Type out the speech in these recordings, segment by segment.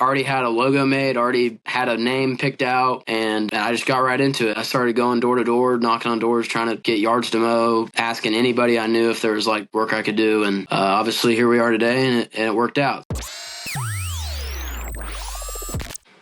already had a logo made, already had a name picked out, and I just got right into it. I started going door to door, knocking on doors, trying to get yards to mow, asking anybody I knew if there was like work I could do. And obviously here we are today, and it worked out.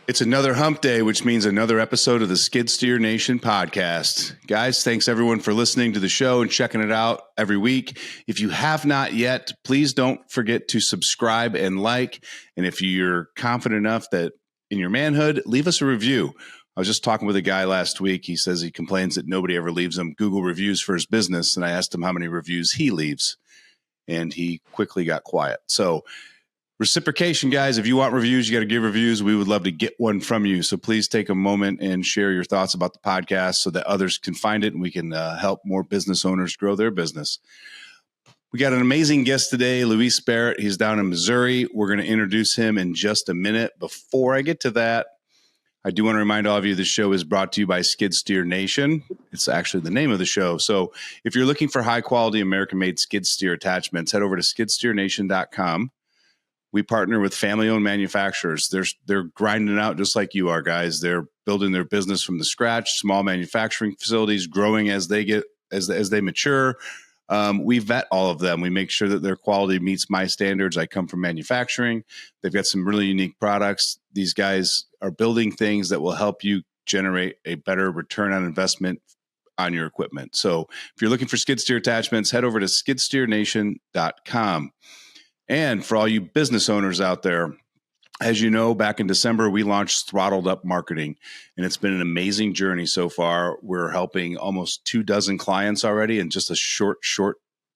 It's another hump day, which means another episode of the Skid Steer Nation podcast. Guys, thanks everyone for listening to the show and checking it out every week. If you have not yet, please don't forget to subscribe and like. And if you're confident enough that in your manhood, leave us a review. I was just talking with a guy last week. He says he complains that nobody ever leaves him Google reviews for his business. And I asked him how many reviews he leaves, and he quickly got quiet. So reciprocation, guys. If you want reviews, you got to give reviews. We would love to get one from you. So please take a moment and share your thoughts about the podcast so that others can find it and we can help more business owners grow their business. We got an amazing guest today, Luis Barrett. He's down in Missouri. We're going to introduce him in just a minute. Before I get to that, I do want to remind all of you this show is brought to you by Skid Steer Nation. It's actually the name of the show. So if you're looking for high-quality American-made skid steer attachments, head over to skidsteernation.com. We partner with family-owned manufacturers. They're grinding out just like you are, guys. They're building their business from the scratch, small manufacturing facilities, growing as they mature. We vet all of them. We make sure that their quality meets my standards. I come from manufacturing. They've got some really unique products. These guys are building things that will help you generate a better return on investment on your equipment. So if you're looking for skid steer attachments, head over to skidsteernation.com. And for all you business owners out there, as you know, back in December, we launched Throttled Up Marketing, and it's been an amazing journey so far. We're helping almost 24 clients already in just a short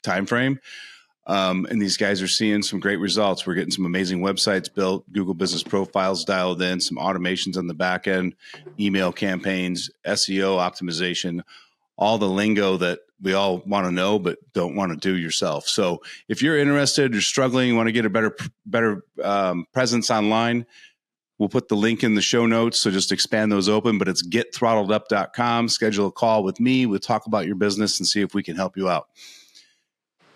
time frame. And these guys are seeing some great results. We're getting some amazing websites built, Google business profiles dialed in, some automations on the back end, email campaigns, SEO optimization, all the lingo that we all want to know but don't want to do yourself. So if you're interested, you're struggling, you want to get a better presence online, we'll put the link in the show notes. So just expand those open, but it's getthrottledup.com. Schedule a call with me. We'll talk about your business and see if we can help you out.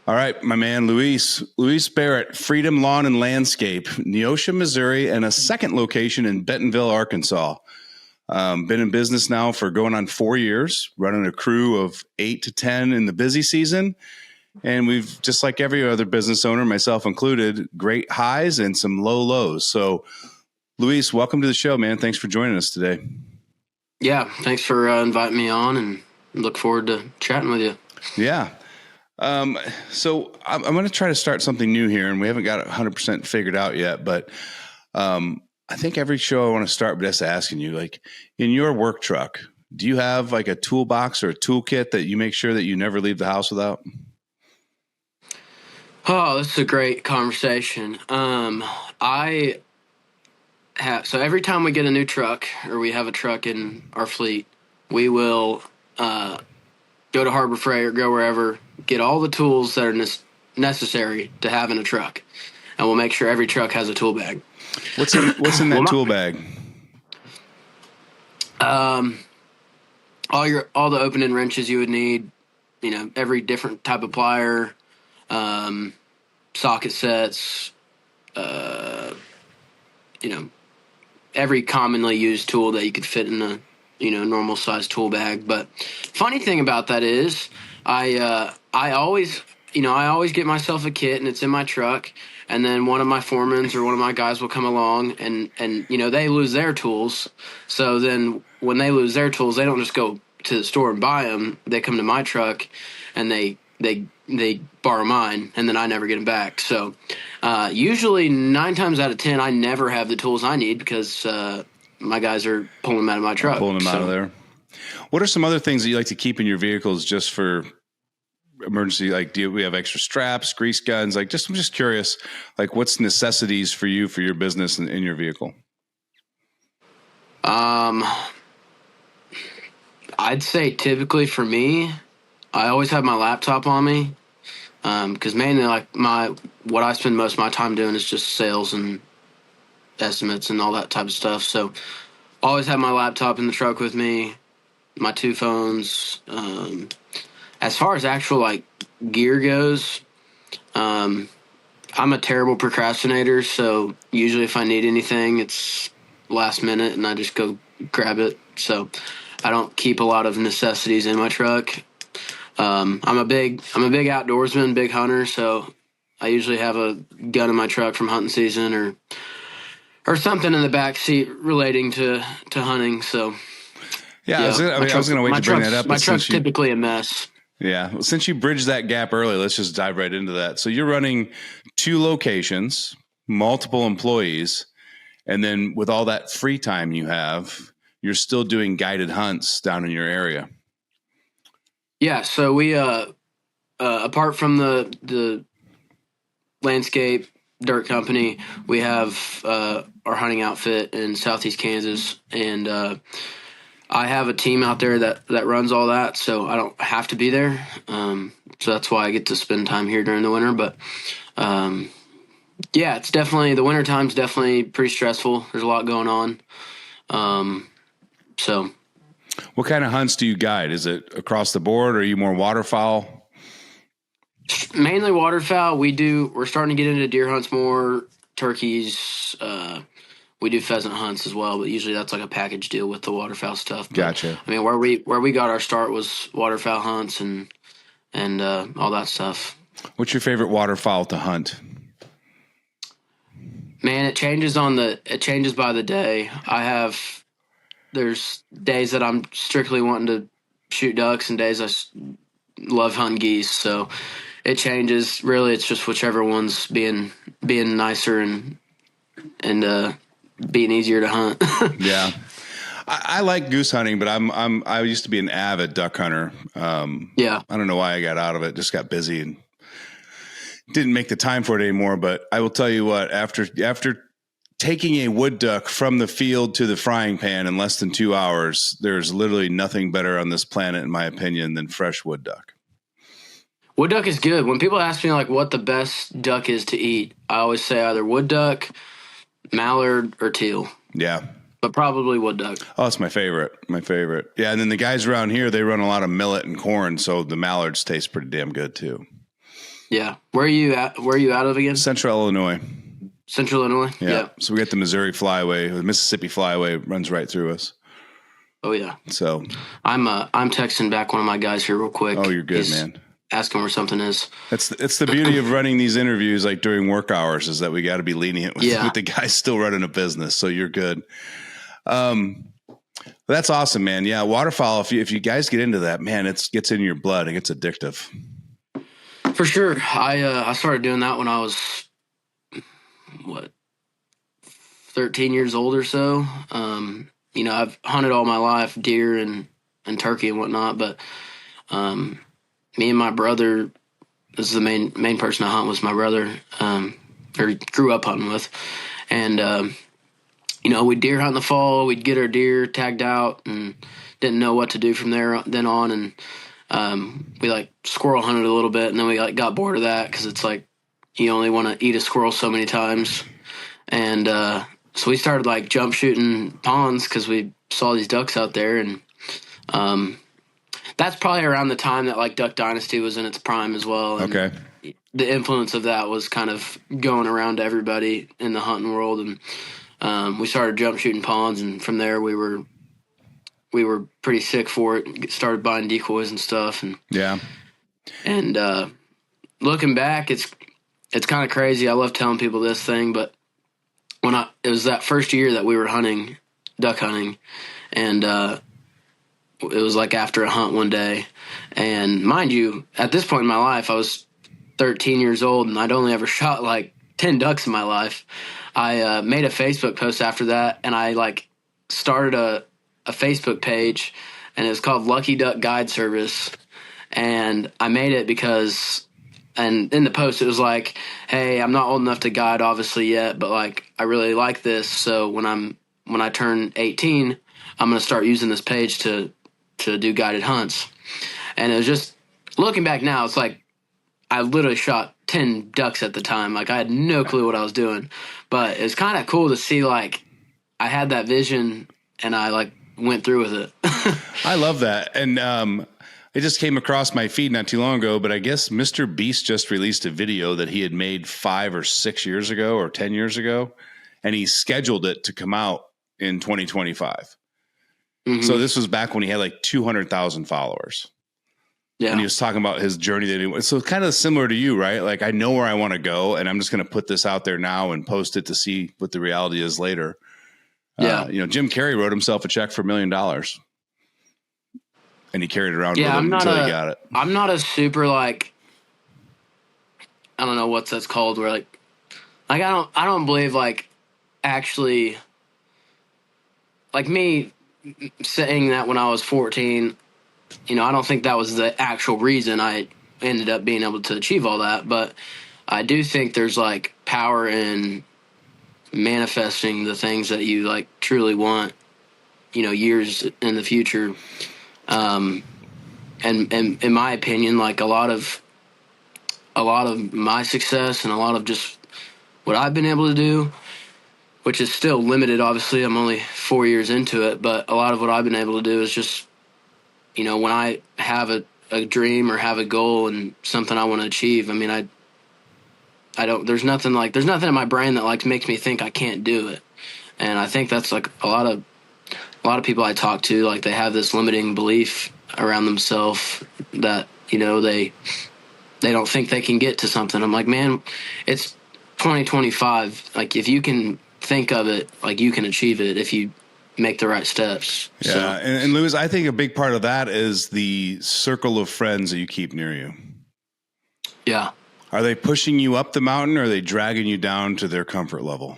All right, my man, Luis Barrett, Freedom Lawn and Landscape, Neosho, Missouri, and a second location in Bentonville, Arkansas. Been in business now for going on 4 years, running a crew of 8 to 10 in the busy season. And we've, just like every other business owner, myself included, great highs and some low lows. So, Luis, welcome to the show, man. Thanks for joining us today. Yeah, thanks for inviting me on, and look forward to chatting with you. Yeah. So I'm going to try to start something new here, and we haven't got it 100% figured out yet, but I think every show I want to start with just asking you, like, in your work truck, do you have like a toolbox or a toolkit that you make sure that you never leave the house without? Oh, this is a great conversation. I have, so every time we get a new truck or we have a truck in our fleet, we will go to Harbor Freight or go wherever, get all the tools that are necessary to have in a truck, and we'll make sure every truck has a tool bag. What's in that tool bag? All the opening wrenches you would need, every different type of plier, socket sets, every commonly used tool that you could fit in a normal size tool bag. But funny thing about that is I always get myself a kit, and it's in my truck. And then one of my foremans or one of my guys will come along and they lose their tools. So then when they lose their tools, they don't just go to the store and buy them. They come to my truck and they borrow mine, and then I never get them back. So usually 9 times out of 10, I never have the tools I need because my guys are pulling them out of my truck. Pulling them out of there. What are some other things that you like to keep in your vehicles just for emergency? Like, do we have extra straps, grease guns? Like, I'm just curious, like, what's necessities for you, for your business and in your vehicle? I'd say typically for me, I always have my laptop on me. Cause mainly what I spend most of my time doing is just sales and estimates and all that type of stuff. So always have my laptop in the truck with me, my 2 phones. As far as actual gear goes, I I'm a terrible procrastinator, so usually if I need anything, it's last minute and I just go grab it. So I don't keep a lot of necessities in my truck. I'm a big outdoorsman, big hunter, so I usually have a gun in my truck from hunting season or something in the back seat relating to hunting. So yeah, I was going to wait to bring that up. My truck's typically a mess. Yeah. Well, since you bridged that gap early, let's just dive right into that. So you're running 2 locations, multiple employees, and then with all that free time you have, you're still doing guided hunts down in your area. Yeah. So we, apart from the landscape dirt company, we have our hunting outfit in Southeast Kansas, and I have a team out there that runs all that, so I don't have to be there. So that's why I get to spend time here during the winter. But yeah, it's definitely, the winter time's definitely pretty stressful. There's a lot going on. So what kind of hunts do you guide? Is it across the board, or are you more waterfowl? Mainly waterfowl. We're starting to get into deer hunts more, turkeys. We do pheasant hunts as well, but usually that's like a package deal with the waterfowl stuff. But, Gotcha. I mean, where we got our start was waterfowl hunts and all that stuff. What's your favorite waterfowl to hunt? Man, it changes by the day. There's days that I'm strictly wanting to shoot ducks and days I love hunting geese. So it changes. Really, it's just whichever one's being nicer and being easier to hunt. Yeah. I like goose hunting, but I used to be an avid duck hunter. Yeah. I don't know why I got out of it. Just got busy and didn't make the time for it anymore. But I will tell you what, after taking a wood duck from the field to the frying pan in less than 2 hours, there's literally nothing better on this planet, in my opinion, than fresh wood duck. Wood duck is good. When people ask me like what the best duck is to eat, I always say either wood duck, mallard, or teal. Yeah. But probably wood duck. Oh, it's my favorite. My favorite. Yeah, and then the guys around here, they run a lot of millet and corn, so the mallards taste pretty damn good too. Yeah. Where are you out of again? Central Illinois. Central Illinois? Yeah. So we got the Missouri Flyway, the Mississippi Flyway runs right through us. Oh yeah. So I'm texting back one of my guys here real quick. Oh, you're good, man. Asking where something is. It's the beauty of running these interviews like during work hours is that we got to be lenient with the guys still running a business. So you're good. That's awesome, man. Yeah, waterfowl. If you guys get into that, man, it gets in your blood. It gets addictive. For sure. I started doing that when I was 13 years old or so. I've hunted all my life, deer and turkey and whatnot, but me and my brother, this is the main person I hunt was my brother, or grew up hunting with. And, we'd deer hunt in the fall. We'd get our deer tagged out and didn't know what to do from then on. And we like squirrel hunted a little bit, and then we like got bored of that because it's like you only want to eat a squirrel so many times. And so we started like jump shooting ponds because we saw these ducks out there. And that's probably around the time that like Duck Dynasty was in its prime as well. And okay. The influence of that was kind of going around to everybody in the hunting world. And we started jump shooting ponds, and from there we were pretty sick for it. Started buying decoys and stuff. And yeah. And looking back, it's kind of crazy. I love telling people this thing, but it was that first year that we were duck hunting, and it was like after a hunt one day. And mind you, at this point in my life, I was 13 years old, and I'd only ever shot like 10 ducks in my life. I made a Facebook post after that, and I like started a Facebook page, and it was called Lucky Duck Guide Service. And I made it because, and in the post it was like, hey, I'm not old enough to guide obviously yet, but like I really like this, so when I turn 18, I'm going to start using this page to do guided hunts. And it was just, looking back now, it's like I literally shot 10 ducks at the time. Like I had no clue what I was doing, but it was kind of cool to see like I had that vision and I like went through with it. I love that. And It just came across my feed not too long ago, but I guess Mr. Beast just released a video that he had made 5 or 6 years ago or 10 years ago, and he scheduled it to come out in 2025. Mm-hmm. So this was back when he had like 200,000 followers. Yeah. And he was talking about his journey that he went. So kind of similar to you, right? Like, I know where I want to go, and I'm just going to put this out there now and post it to see what the reality is later. Yeah. Jim Carrey wrote himself a check for $1 million. And he carried it around with him until he got it. I'm not a super, like, I don't know what that's called, where like I don't believe, like, actually, like, me saying that when I was 14, I don't think that was the actual reason I ended up being able to achieve all that. But I do think there's, like, power in manifesting the things that you, like, truly want, years in the future. And in my opinion, like, a lot of my success and a lot of just what I've been able to do, which is still limited, obviously, I'm only 4 years into it, but a lot of what I've been able to do is just, when I have a dream or have a goal and something I want to achieve, I mean, I don't, there's nothing in my brain that, like, makes me think I can't do it. And I think that's, like, a lot of people I talk to, like, they have this limiting belief around themselves that, they don't think they can get to something. I'm like, man, it's 2025. Like, if you can think of it, like, you can achieve it if you make the right steps. Yeah. So. And Luis, I think a big part of that is the circle of friends that you keep near you. Yeah. Are they pushing you up the mountain, or are they dragging you down to their comfort level?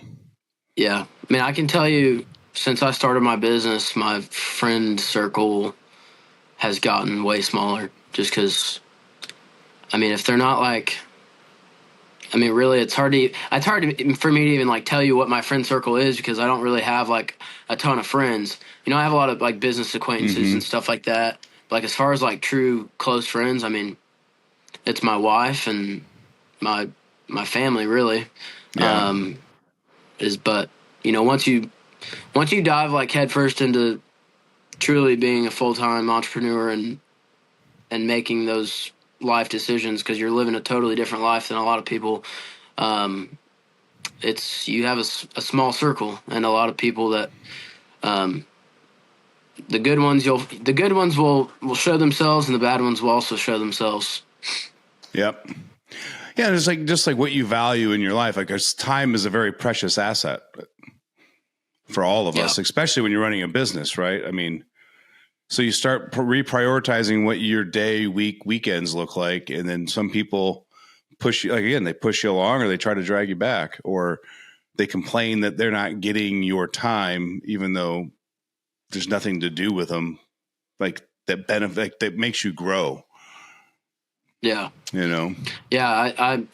Yeah. I mean, I can tell you, since I started my business, my friend circle has gotten way smaller just because, I mean, if they're not, like, I mean, really, it's hard for me to even, like, tell you what my friend circle is, because I don't really have, like, a ton of friends. I have a lot of, like, business acquaintances and stuff like that. But, like, as far as, like, true close friends, I mean, it's my wife and my family, really. Yeah. But once you dive, like, headfirst into truly being a full-time entrepreneur and making those life decisions, because you're living a totally different life than a lot of people, you have a small circle, and a lot of people that the good ones will show themselves, and the bad ones will also show themselves. Yep. Yeah, it's like, just like what you value in your life. Like, time is a very precious asset for all of us, especially when you're running a business, right? I mean, so you start reprioritizing what your day, weekends look like, and then some people push you, like, again, they push you along, or they try to drag you back, or they complain that they're not getting your time, even though there's nothing to do with them, like, that benefit, that makes you grow. Yeah. Yeah. And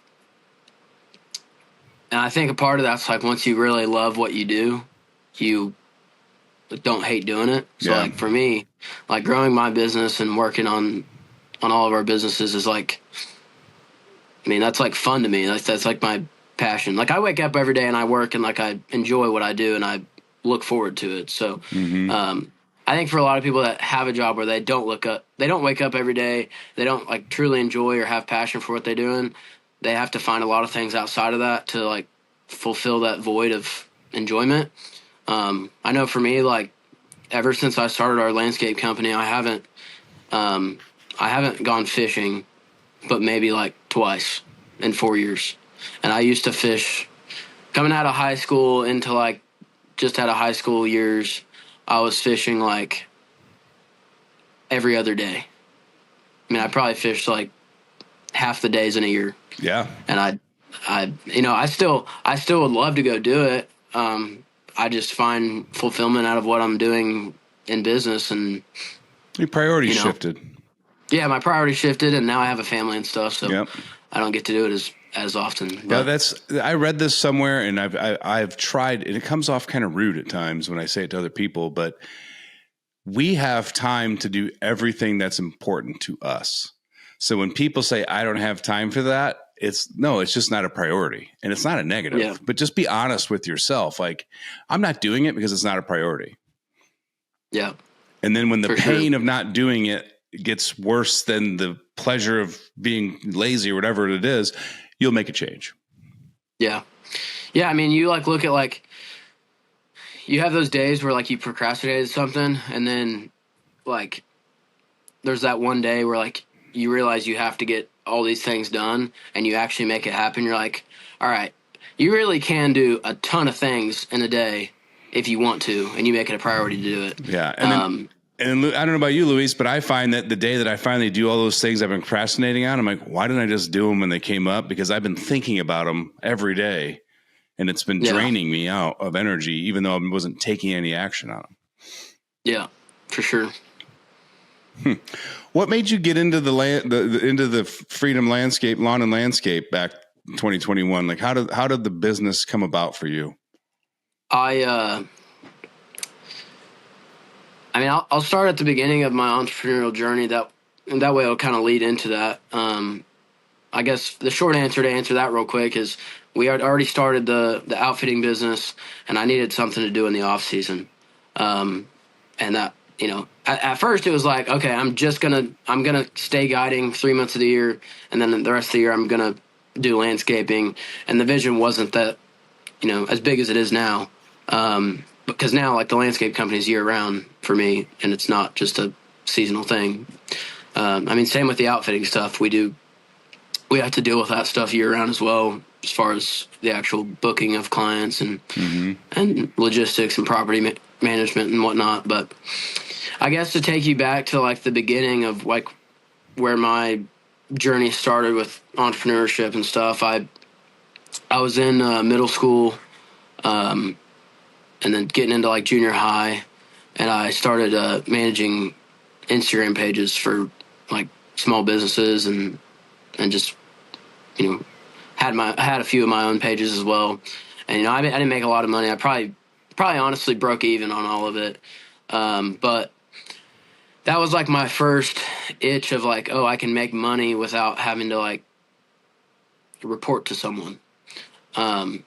I think a part of that's, like, once you really love what you do, you don't hate doing it. So, like, for me, like, growing my business and working on all of our businesses is, like, I mean, that's, like, fun to me. That's like my passion. Like, I wake up every day and I work, and, like, I enjoy what I do, and I look forward to it. So, I think for a lot of people that have a job where they don't wake up every day, they don't, like, truly enjoy or have passion for what they're doing, they have to find a lot of things outside of that to, like, fulfill that void of enjoyment. I know for me, like, ever since I started our landscape company, I haven't gone fishing, but maybe, like, twice in 4 years. And I used to fish coming out of high school into, like, just out of high school years. I was fishing, like, every other day. I mean, I probably fished, like, half the days in a year. Yeah. And I still would love to go do it. I just find fulfillment out of what I'm doing in business, and your priorities shifted. Yeah, my priorities shifted, and now I have a family and stuff, so I don't get to do it as often. But. Yeah, I read this somewhere, and I've tried, and it comes off kind of rude at times when I say it to other people, but we have time to do everything that's important to us. So when people say, I don't have time for that, it's just not a priority, and it's not a negative, but just be honest with yourself. Like, I'm not doing it because it's not a priority. Yeah. And then when the pain of not doing it gets worse than the pleasure of being lazy or whatever it is, you'll make a change. Yeah. Yeah. I mean, you like look at like, you have those days where like you procrastinated something and then like there's that one day where like you realize you have to get all these things done and you actually make it happen. You're like, all right, you really can do a ton of things in a day if you want to, and you make it a priority to do it. Yeah. And I don't know about you, Luis, but I find that the day that I finally do all those things I've been procrastinating on, I'm like, why didn't I just do them when they came up? Because I've been thinking about them every day, and it's been draining me out of energy, even though I wasn't taking any action on them. Yeah, for sure. What made you get into into the Freedom Landscape, lawn and landscape back in 2021? Like, how did the business come about for you? I mean, I'll start at the beginning of my entrepreneurial journey. That way it'll kind of lead into that. I guess the short answer to answer that real quick is we had already started the outfitting business, and I needed something to do in the off season. And that, at first it was like, okay, I'm gonna stay guiding 3 months of the year, and then the rest of the year I'm gonna do landscaping. And the vision wasn't that, as big as it is now. Because now, like, the landscape company is year round for me, and it's not just a seasonal thing. I mean, same with the outfitting stuff. We have to deal with that stuff year round as well, as far as the actual booking of clients and logistics and property management and whatnot. But I guess to take you back to like the beginning of like where my journey started with entrepreneurship and stuff, I was in middle school. And then getting into like junior high, and I started managing Instagram pages for like small businesses and just had a few of my own pages as well. And I didn't make a lot of money. I probably honestly broke even on all of it. But that was like my first itch of like, oh, I can make money without having to like report to someone. And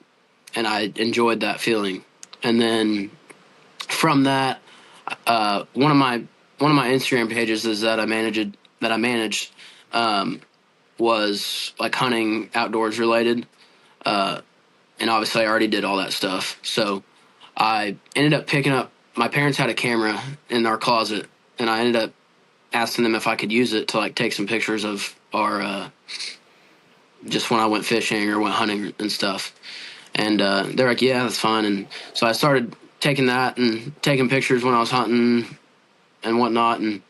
I enjoyed that feeling. And then from that, one of my Instagram pages is that I managed was like hunting outdoors related, and obviously I already did all that stuff. So I ended up picking up. My parents had a camera in our closet, and I ended up asking them if I could use it to like take some pictures of our just when I went fishing or went hunting and stuff. And they're like, yeah, that's fine. And so I started taking that and taking pictures when I was hunting and whatnot. And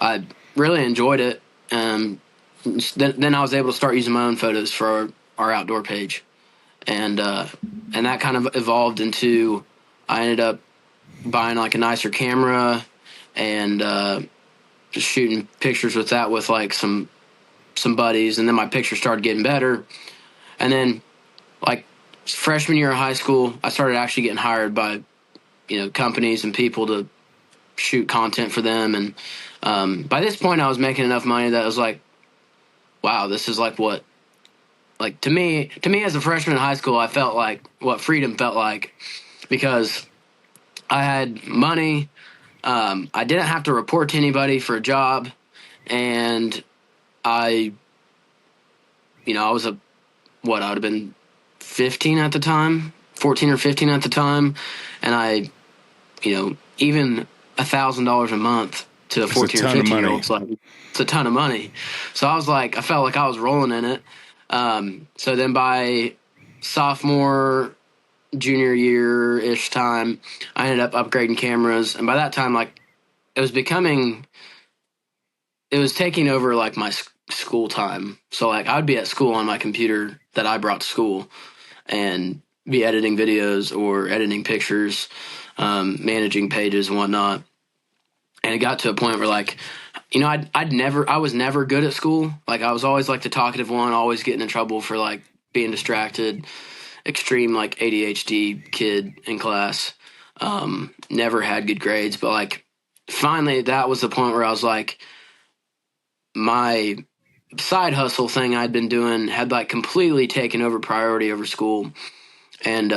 I really enjoyed it. Then I was able to start using my own photos for our outdoor page. And that kind of evolved into, I ended up buying like a nicer camera and just shooting pictures with that with like some buddies. And then my pictures started getting better. And then like freshman year of high school, I started actually getting hired by, companies and people to shoot content for them. And by this point, I was making enough money that I was like, wow, this is like what, like to me as a freshman in high school, I felt like what freedom felt like, because I had money. I didn't have to report to anybody for a job. And I was I would have been 15 at the time, 14 or 15 at the time. And I, even $1,000 a month to a 14 or 15 year old, it's a ton of money. So I felt like I was rolling in it. So then by sophomore, junior year-ish time, I ended up upgrading cameras. And by that time, like it was taking over like my school time. So like I would be at school on my computer that I brought to school and be editing videos or editing pictures, managing pages and whatnot. And it got to a point where like, I was never good at school. Like I was always like the talkative one, always getting in trouble for like being distracted, extreme like ADHD kid in class. Never had good grades, but like finally that was the point where I was like, my side hustle thing I'd been doing had like completely taken over priority over school. And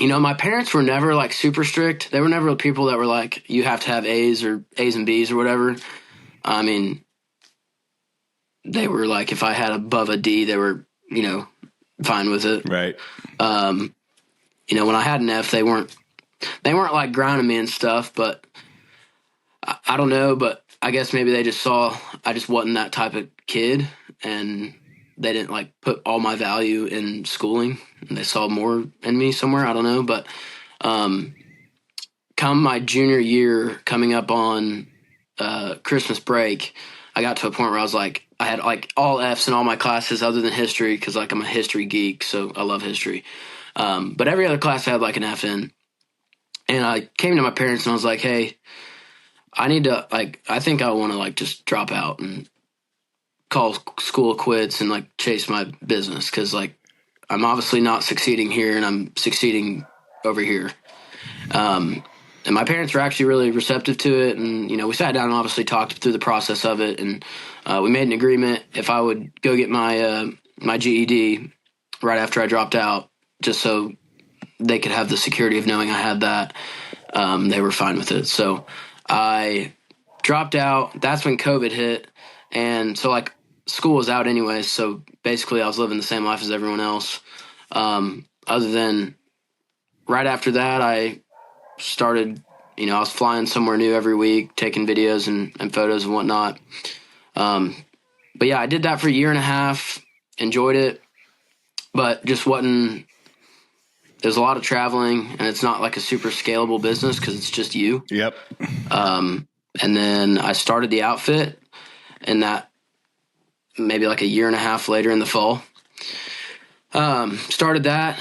My parents were never like super strict. They were never people that were like, you have to have A's or A's and B's or whatever. I mean, they were like, if I had above a D, they were, fine with it. Right. When I had an F, they weren't like grounding me and stuff, but I don't know, but I guess maybe they just saw I just wasn't that type of kid, and they didn't like put all my value in schooling, and they saw more in me somewhere. I don't know, but come my junior year, coming up on Christmas break, I got to a point where I was like, I had like all F's in all my classes other than history, because like I'm a history geek, so I love history. But every other class I had like an F in, and I came to my parents and I was like, hey, I need to I think I want to like just drop out and call school quits and like chase my business, because like I'm obviously not succeeding here and I'm succeeding over here. And my parents were actually really receptive to it, and we sat down and obviously talked through the process of it, and we made an agreement if I would go get my GED right after I dropped out, just so they could have the security of knowing I had that. They were fine with it. So I dropped out. That's when COVID hit. And so like school was out anyways. So basically I was living the same life as everyone else. Other than right after that, I started, I was flying somewhere new every week, taking videos and photos and whatnot. But yeah, I did that for a year and a half, enjoyed it, but just wasn't, there's a lot of traveling, and it's not like a super scalable business because it's just you. Yep. And then I started the outfit, and that maybe like a year and a half later in the fall. Started that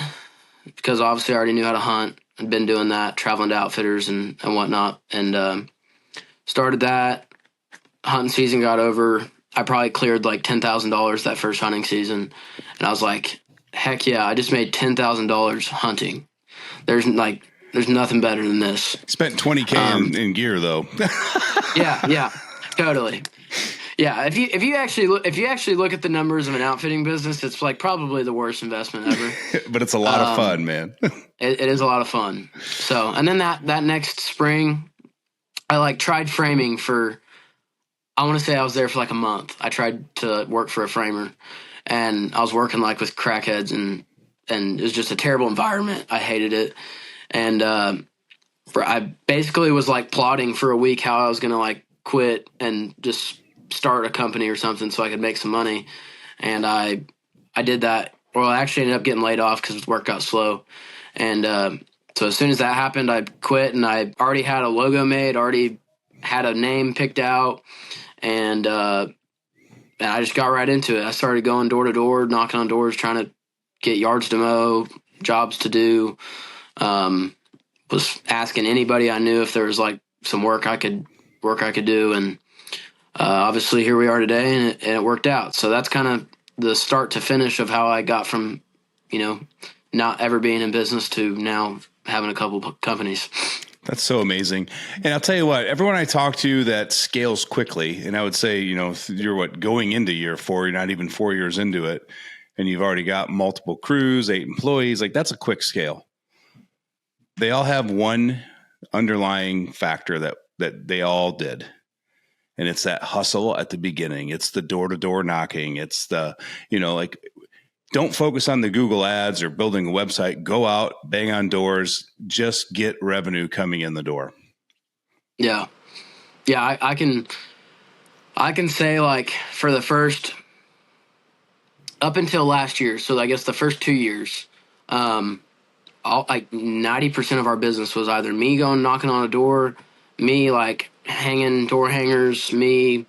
because obviously I already knew how to hunt. I'd been doing that, traveling to outfitters and whatnot. And started that. Hunting season got over. I probably cleared like $10,000 that first hunting season. And I was like, heck yeah, I just made $10,000 hunting. There's nothing better than this. Spent $20K in gear though. Yeah, totally. Yeah, if you actually look at the numbers of an outfitting business, it's like probably the worst investment ever. But it's a lot of fun, man. It is a lot of fun. So, and then that next spring, I like tried framing for, I want to say I was there for like a month. I tried to work for a framer, and I was working like with crackheads, and it was just a terrible environment. I hated it. And I basically was like plotting for a week how I was going to like quit and just start a company or something so I could make some money. And I did that. Well, I actually ended up getting laid off because work got slow. And so as soon as that happened, I quit, and I already had a logo made, already had a name picked out, and I just got right into it. I started going door to door, knocking on doors, trying to get yards to mow, jobs to do. Was asking anybody I knew if there was like some work I could do, and obviously here we are today, and it worked out. So that's kind of the start to finish of how I got from, not ever being in business to now having a couple companies. That's so amazing. And I'll tell you what, everyone I talk to that scales quickly, and I would say, you're going into year 4, you're not even 4 years into it, and you've already got multiple crews, 8 employees, like that's a quick scale. They all have one underlying factor that they all did. And it's that hustle at the beginning. It's the door-to-door knocking. It's the, don't focus on the Google ads or building a website. Go out, bang on doors, just get revenue coming in the door. Yeah. Yeah, I can say like for the first, up until last year, so I guess the first 2 years, like 90% of our business was either me going knocking on a door, me like hanging door hangers, me,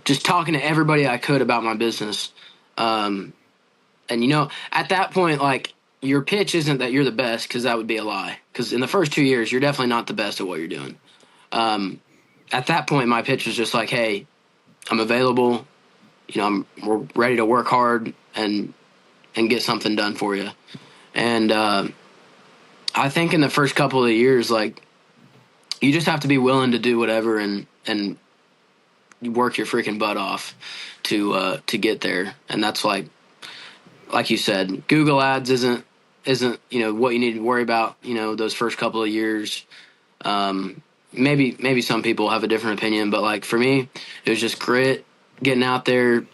just talking to everybody I could about my business. And at that point, like your pitch isn't that you're the best, because that would be a lie. Because in the first 2 years, you're definitely not the best at what you're doing. At that point, my pitch was just like, hey, I'm available. We're ready to work hard and get something done for you. And I think in the first couple of years, like, you just have to be willing to do whatever and work your freaking butt off to get there. And that's like you said, Google ads isn't isn't, what you need to worry about, those first couple of years. Maybe some people have a different opinion, but like for me, it was just grit, getting out there,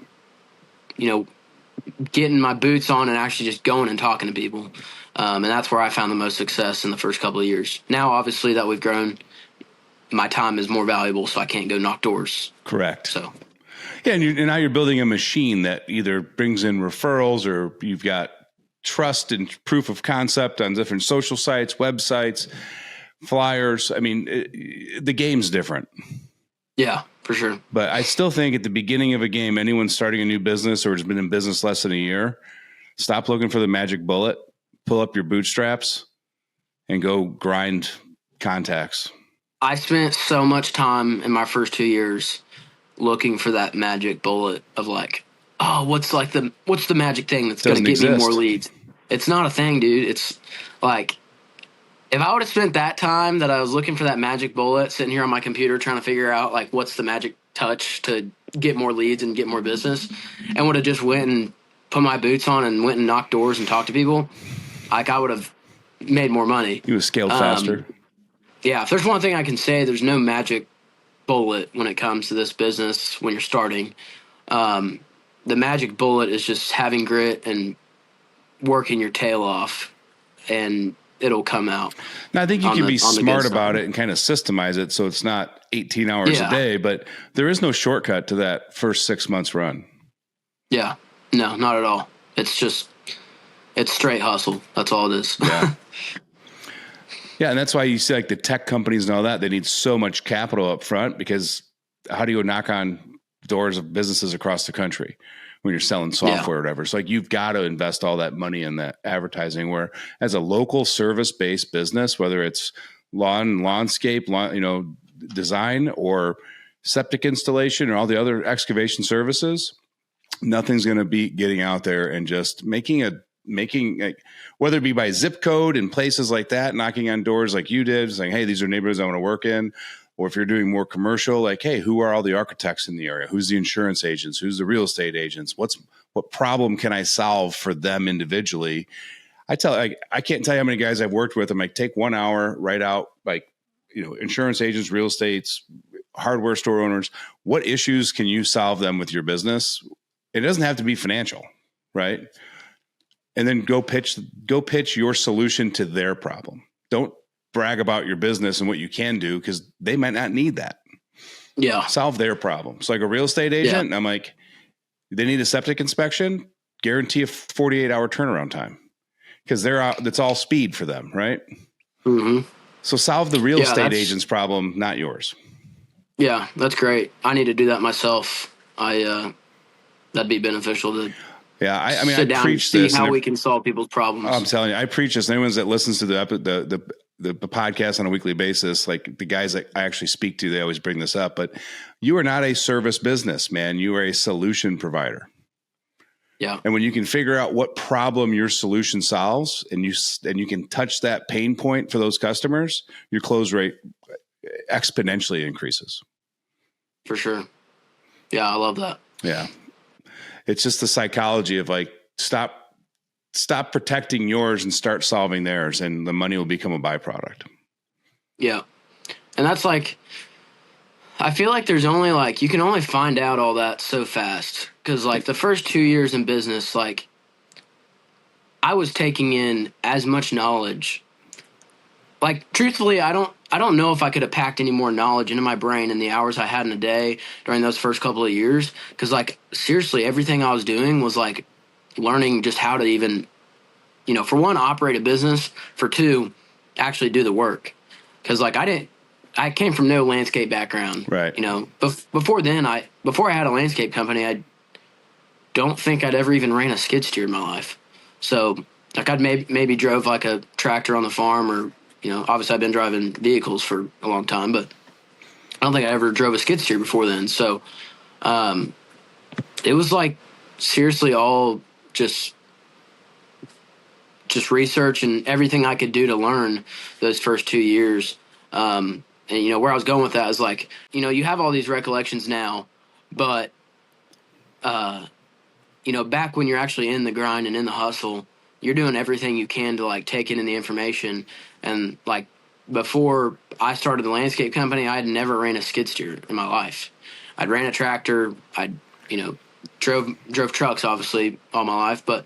getting my boots on and actually just going and talking to people. And that's where I found the most success in the first couple of years. Now, obviously that we've grown, my time is more valuable, so I can't go knock doors. Correct. So, yeah. And now you're building a machine that either brings in referrals, or you've got trust and proof of concept on different social sites, websites, flyers. I mean, the game's different. Yeah, for sure. But I still think at the beginning of a game, anyone starting a new business or has been in business less than a year, stop looking for the magic bullet, pull up your bootstraps, and go grind contacts. I spent so much time in my first 2 years looking for that magic bullet of like, oh, what's the magic thing that's going to get me more leads? It's not a thing, dude. It's like, if I would have spent that time that I was looking for that magic bullet sitting here on my computer trying to figure out like what's the magic touch to get more leads and get more business, and would have just went and put my boots on and went and knocked doors and talked to people, like I would have made more money. You would have scaled faster. Yeah, if there's one thing I can say, there's no magic bullet when it comes to this business when you're starting. The magic bullet is just having grit and working your tail off, and it'll come out. Now, I think you can be smart about it and kind of systemize it so it's not 18 hours a day, but there is no shortcut to that first 6 months run. Yeah, no, not at all. It's straight hustle. That's all it is. Yeah. Yeah, and that's why you see like the tech companies and all that, they need so much capital up front, because how do you go knock on doors of businesses across the country when you're selling software or whatever? So like you've got to invest all that money in that advertising, where as a local service-based business, whether it's landscape, design or septic installation or all the other excavation services, nothing's going to beat getting out there and just making whether it be by zip code and places like that, knocking on doors like you did, saying, hey, these are neighborhoods I want to work in. Or if you're doing more commercial, like, hey, who are all the architects in the area? Who's the insurance agents? Who's the real estate agents? What problem can I solve for them individually? I can't tell you how many guys I've worked with. I'm like, take 1 hour, write out insurance agents, real estates, hardware store owners. What issues can you solve them with your business? It doesn't have to be financial, right? And then go pitch your solution to their problem. Don't brag about your business and what you can do, because they might not need that. Yeah. Solve their problems. Like a real estate agent, I'm like, they need a septic inspection, guarantee a 48-hour turnaround time, because that's all speed for them, right? Mm-hmm. So solve the real estate agent's problem, not yours. Yeah, that's great. I need to do that myself. That'd be beneficial to sit down and see how we can solve people's problems. I'm telling you, I preach this. Anyone that listens to the podcast on a weekly basis, like the guys that I actually speak to, they always bring this up. But you are not a service business, man. You are a solution provider. Yeah. And when you can figure out what problem your solution solves, and you can touch that pain point for those customers, your close rate exponentially increases. For sure. Yeah, I love that. Yeah. It's just the psychology of like, stop protecting yours and start solving theirs, and the money will become a byproduct. Yeah. And that's like, I feel like there's only like, you can only find out all that so fast. Cause like the first 2 years in business, like I was taking in as much knowledge. Like truthfully, I don't know if I could have packed any more knowledge into my brain in the hours I had in a day during those first couple of years. Cause like seriously, everything I was doing was like learning just how to even, for one, operate a business, for two, actually do the work. Cause like I came from no landscape background, right? Before I had a landscape company, I don't think I'd ever even ran a skid steer in my life. So like I'd maybe drove like a tractor on the farm, or, obviously I've been driving vehicles for a long time, but I don't think I ever drove a skid steer before then. So, it was like seriously all just research and everything I could do to learn those first 2 years. And where I was going with that is like, you have all these recollections now, but, back when you're actually in the grind and in the hustle, you're doing everything you can to like take in the information. And like before I started the landscape company, I had never ran a skid steer in my life. I'd ran a tractor. I'd, drove trucks obviously all my life, but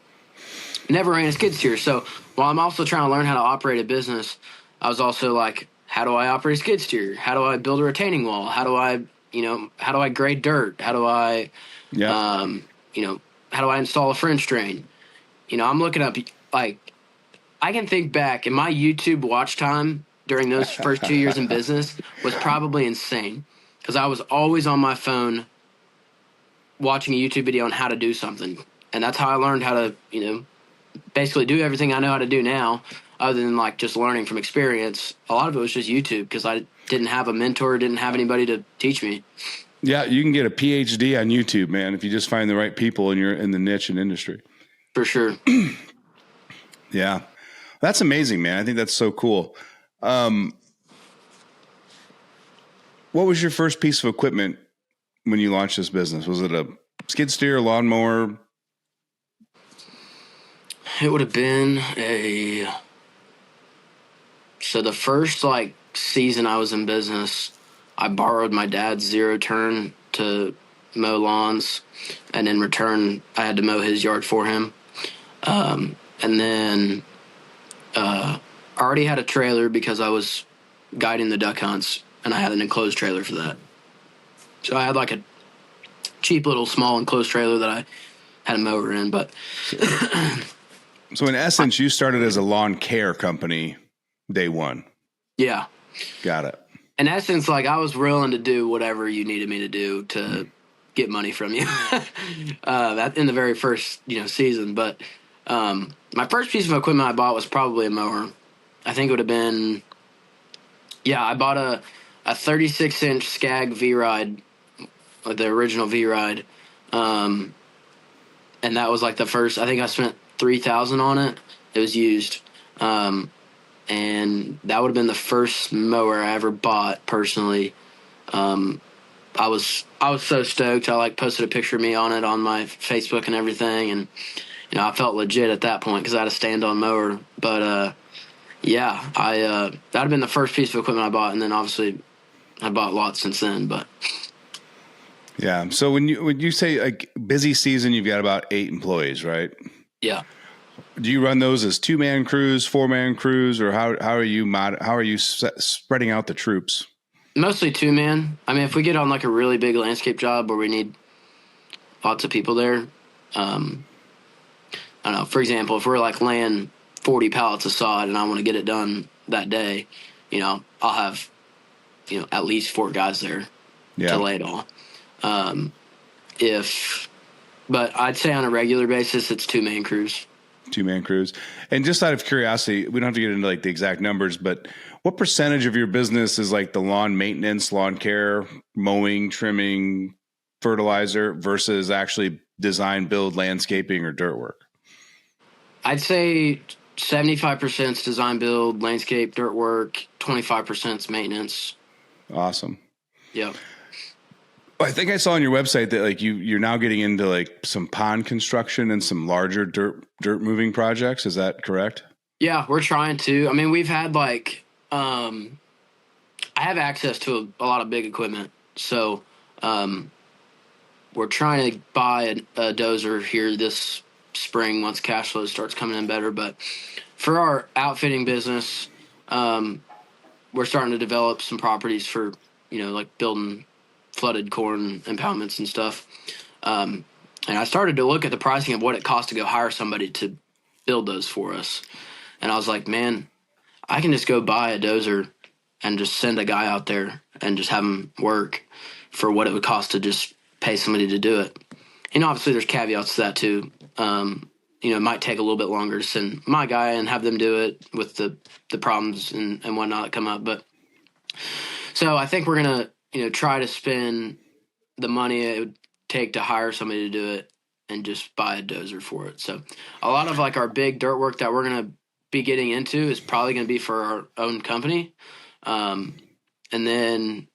never ran a skid steer. So while I'm also trying to learn how to operate a business, I was also like, how do I operate a skid steer? How do I build a retaining wall? How do I grade dirt? How do I, Yeah. how do I install a French drain? I'm looking up, like, I can think back, and my YouTube watch time during those first 2 years in business was probably insane, because I was always on my phone watching a YouTube video on how to do something. And that's how I learned how to, basically do everything I know how to do now, other than like just learning from experience. A lot of it was just YouTube, because I didn't have a mentor, didn't have anybody to teach me. Yeah, you can get a PhD on YouTube, man, if you just find the right people and you're in the niche and industry. For sure. Yeah. That's amazing, man. I think that's so cool. What was your first piece of equipment when you launched this business? Was it a skid steer, lawnmower? It would have been so the first like season I was in business, I borrowed my dad's zero turn to mow lawns, and in return I had to mow his yard for him. And then I already had a trailer because I was guiding the duck hunts, and I had an enclosed trailer for that. So I had like a cheap little small enclosed trailer that I had a mower in. But so in essence, you started as a lawn care company day one. Yeah. Got it. In essence, like, I was willing to do whatever you needed me to do to get money from you. That in the very first, season. But my first piece of equipment I bought was probably a mower. I think it would have been, I bought a 36-inch Skag V-Ride, like the original V-Ride. And that was like the first, I think I spent $3,000 on it. It was used. And that would have been the first mower I ever bought personally. I was so stoked. I like posted a picture of me on it on my Facebook and everything, and I felt legit at that point because I had a stand-on mower. But that'd have been the first piece of equipment I bought, and then obviously I bought lots since then. But yeah, so when you say like busy season, you've got about 8 employees, right? Yeah. Do you run those as 2-man crews, 4-man crews, or how are you spreading out the troops? Mostly 2-man. I mean, if we get on like a really big landscape job where we need lots of people there, I don't know. For example, if we're like laying 40 pallets of sod and I want to get it done that day, I'll have at least 4 guys there to lay it all. But I'd say on a regular basis, it's 2-man crews. 2-man crews. And just out of curiosity, we don't have to get into like the exact numbers, but what percentage of your business is like the lawn maintenance, lawn care, mowing, trimming, fertilizer versus actually design, build, landscaping, or dirt work? I'd say 75% is design, build, landscape, dirt work, 25% is maintenance. Awesome. Yeah. I think I saw on your website that like you're now getting into like some pond construction and some larger dirt moving projects. Is that correct? Yeah, we're trying to. I mean, we've had like I have access to a lot of big equipment, so we're trying to buy a dozer here this spring once cash flow starts coming in better. But for our outfitting business, we're starting to develop some properties for like building flooded corn impoundments and stuff. And I started to look at the pricing of what it costs to go hire somebody to build those for us. And I was like, man, I can just go buy a dozer and just send a guy out there and just have him work for what it would cost to just pay somebody to do it. And obviously there's caveats to that too. It might take a little bit longer to send my guy and have them do it with the problems and whatnot that come up. But so I think we're going to, try to spend the money it would take to hire somebody to do it and just buy a dozer for it. So a lot of like our big dirt work that we're going to be getting into is probably going to be for our own company. And then,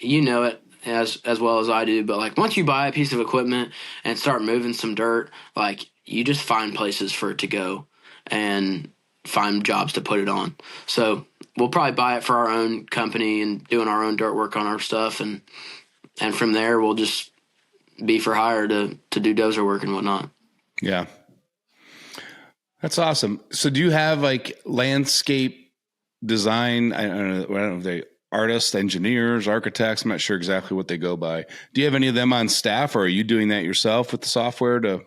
it as well as I do, but like once you buy a piece of equipment and start moving some dirt, like you just find places for it to go. and find jobs to put it on. So we'll probably buy it for our own company and doing our own dirt work on our stuff. And from there, we'll just be for hire to do dozer work and whatnot. Yeah. That's awesome. So do you have like landscape design? I don't know if they artists, engineers, architects. I'm not sure exactly what they go by. Do you have any of them on staff, or are you doing that yourself with the software to?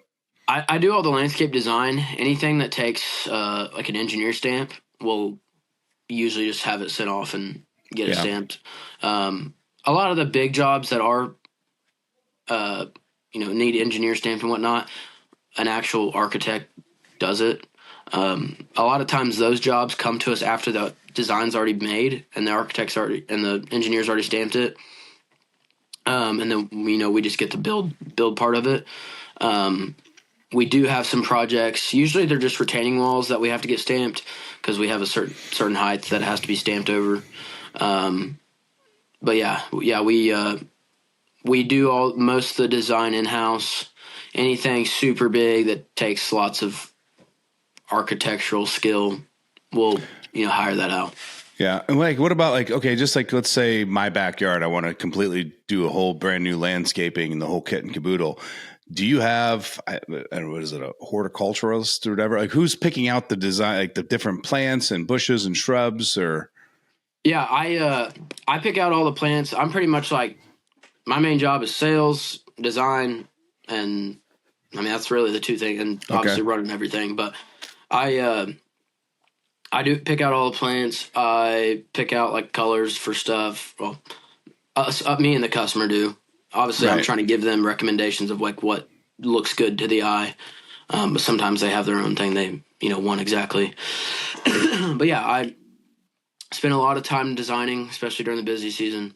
I do all the landscape design. Anything that takes like an engineer stamp, we'll usually just have it sent off and get it stamped. A lot of the big jobs that are, need engineer stamp and whatnot, an actual architect does it. A lot of times those jobs come to us after the design's already made and the architect's already and the engineer's already stamped it. And then we just get the build part of it. We do have some projects. Usually they're just retaining walls that we have to get stamped because we have a certain height that has to be stamped over. But we do most of the design in-house. Anything super big that takes lots of architectural skill, we'll hire that out. Yeah. And like, what about like, okay, just like, let's say my backyard, I want to completely do a whole brand new landscaping and the whole kit and caboodle. Do you have, I don't know, what is it, a horticulturalist or whatever? Like who's picking out the design, like the different plants and bushes and shrubs or? Yeah, I pick out all the plants. I'm pretty much like, my main job is sales, design, and I mean, that's really the two things, and obviously running everything. But I do pick out all the plants. I pick out like colors for stuff. Well, me and the customer do. Obviously, I'm trying to give them recommendations of like what looks good to the eye. But sometimes they have their own thing they want exactly. But yeah, I spend a lot of time designing, especially during the busy season.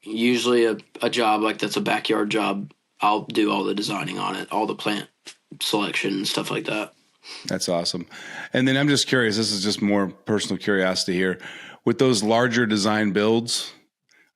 Usually a job like that's a backyard job, I'll do all the designing on it, all the plant selection and stuff like that. That's awesome. And then I'm just curious, this is just more personal curiosity here. With those larger design builds,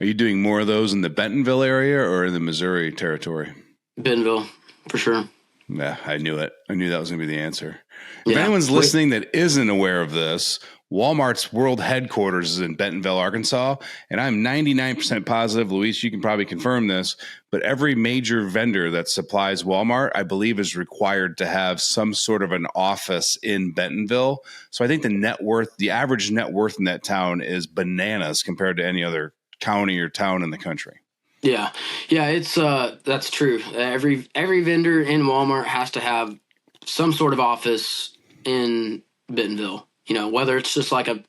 are you doing more of those in the Bentonville area or in the Missouri territory? Bentonville, for sure. Yeah, I knew it. I knew that was going to be the answer. If anyone's listening that isn't aware of this, Walmart's world headquarters is in Bentonville, Arkansas, and I'm 99% positive, Luis, you can probably confirm this, but every major vendor that supplies Walmart, I believe, is required to have some sort of an office in Bentonville. So I think the average net worth in that town is bananas compared to any other county or town in the country. Yeah, it's that's true. Every vendor in Walmart has to have some sort of office in Bentonville. Whether it's just like a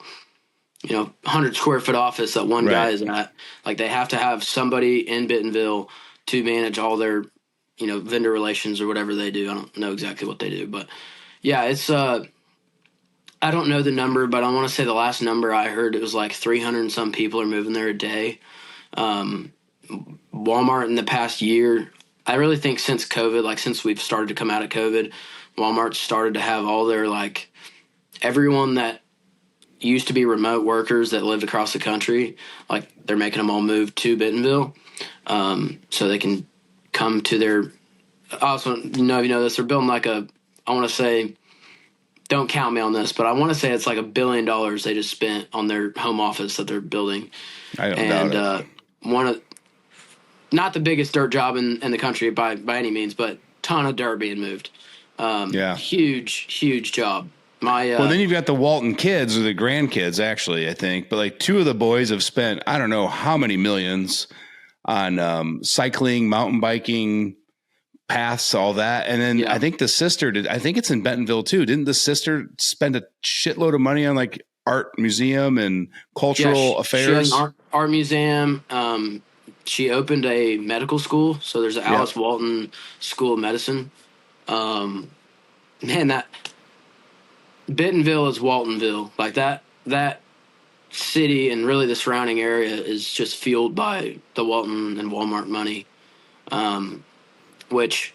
100 square foot office that one guy is at, like they have to have somebody in Bentonville to manage all their vendor relations or whatever they do. I don't know exactly what they do, but yeah, it's I don't know the number, but I want to say the last number I heard, it was like 300 and some people are moving there a day. Walmart in the past year, I really think since COVID, like since we've started to come out of COVID, Walmart started to have all their everyone that used to be remote workers that lived across the country, like they're making them all move to Bentonville, so they can come to their. Also, if you know this, they're building like I want to say, don't count me on this, but I want to say it's like $1 billion they just spent on their home office that they're building. I don't doubt it. Not the biggest dirt job in the country by any means, but ton of dirt being moved. Huge job. Well, then you've got the Walton kids or the grandkids, actually, I think. But like two of the boys have spent, I don't know how many millions on cycling, mountain biking, paths, all that. And then I think the sister did. I think it's in Bentonville, too. Didn't the sister spend a shitload of money on like art museum and cultural affairs? She has an art museum. She opened a medical school. So there's an Alice Walton School of Medicine. Man, that Bentonville is Waltonville. Like that city and really the surrounding area is just fueled by the Walton and Walmart money. Which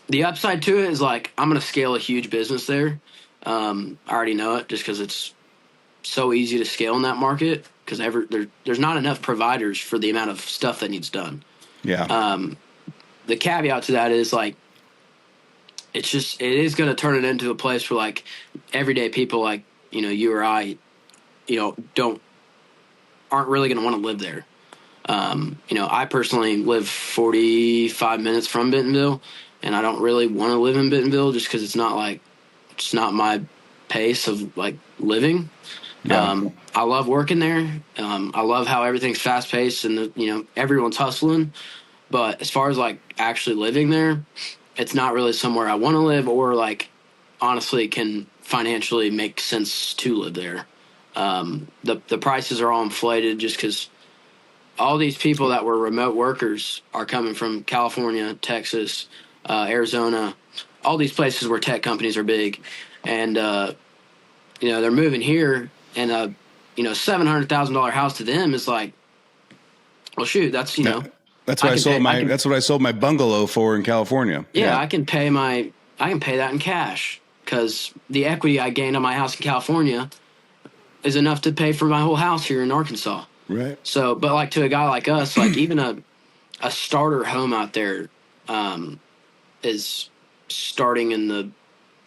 the upside to it is like, I'm going to scale a huge business there. I already know it just because it's so easy to scale in that market because there's not enough providers for the amount of stuff that needs done. Yeah. The caveat to that is like, it is going to turn it into a place where like everyday people like, you or I, aren't really going to want to live there. I personally live 45 minutes from Bentonville, and I don't really want to live in Bentonville just because it's not my pace of like living. Yeah. I love working there. I love how everything's fast paced and everyone's hustling. But as far as like actually living there, it's not really somewhere I want to live or like honestly can financially make sense to live there. The prices are all inflated just because all these people that were remote workers are coming from California, Texas, Arizona, all these places where tech companies are big, and they're moving here, and $700,000 house to them is like, well, shoot, that's That's what that's what I sold my bungalow for in California. Yeah, I can pay that in cash because the equity I gained on my house in California is enough to pay for my whole house here in Arkansas. Right. So, but like to a guy like us, like even a starter home out there is starting in the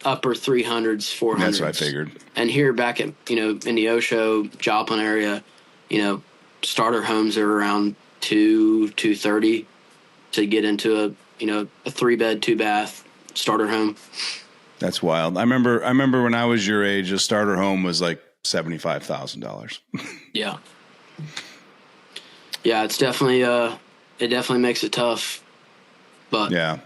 upper 300s, 400s. That's what I figured. And here back at, in the Osho, Joplin area, starter homes are around 230 to get into a 3-bed, 2-bath starter home. That's wild. I remember when I was your age, a starter home was like $75,000. Yeah. Yeah, it's definitely it definitely makes it tough. But yeah.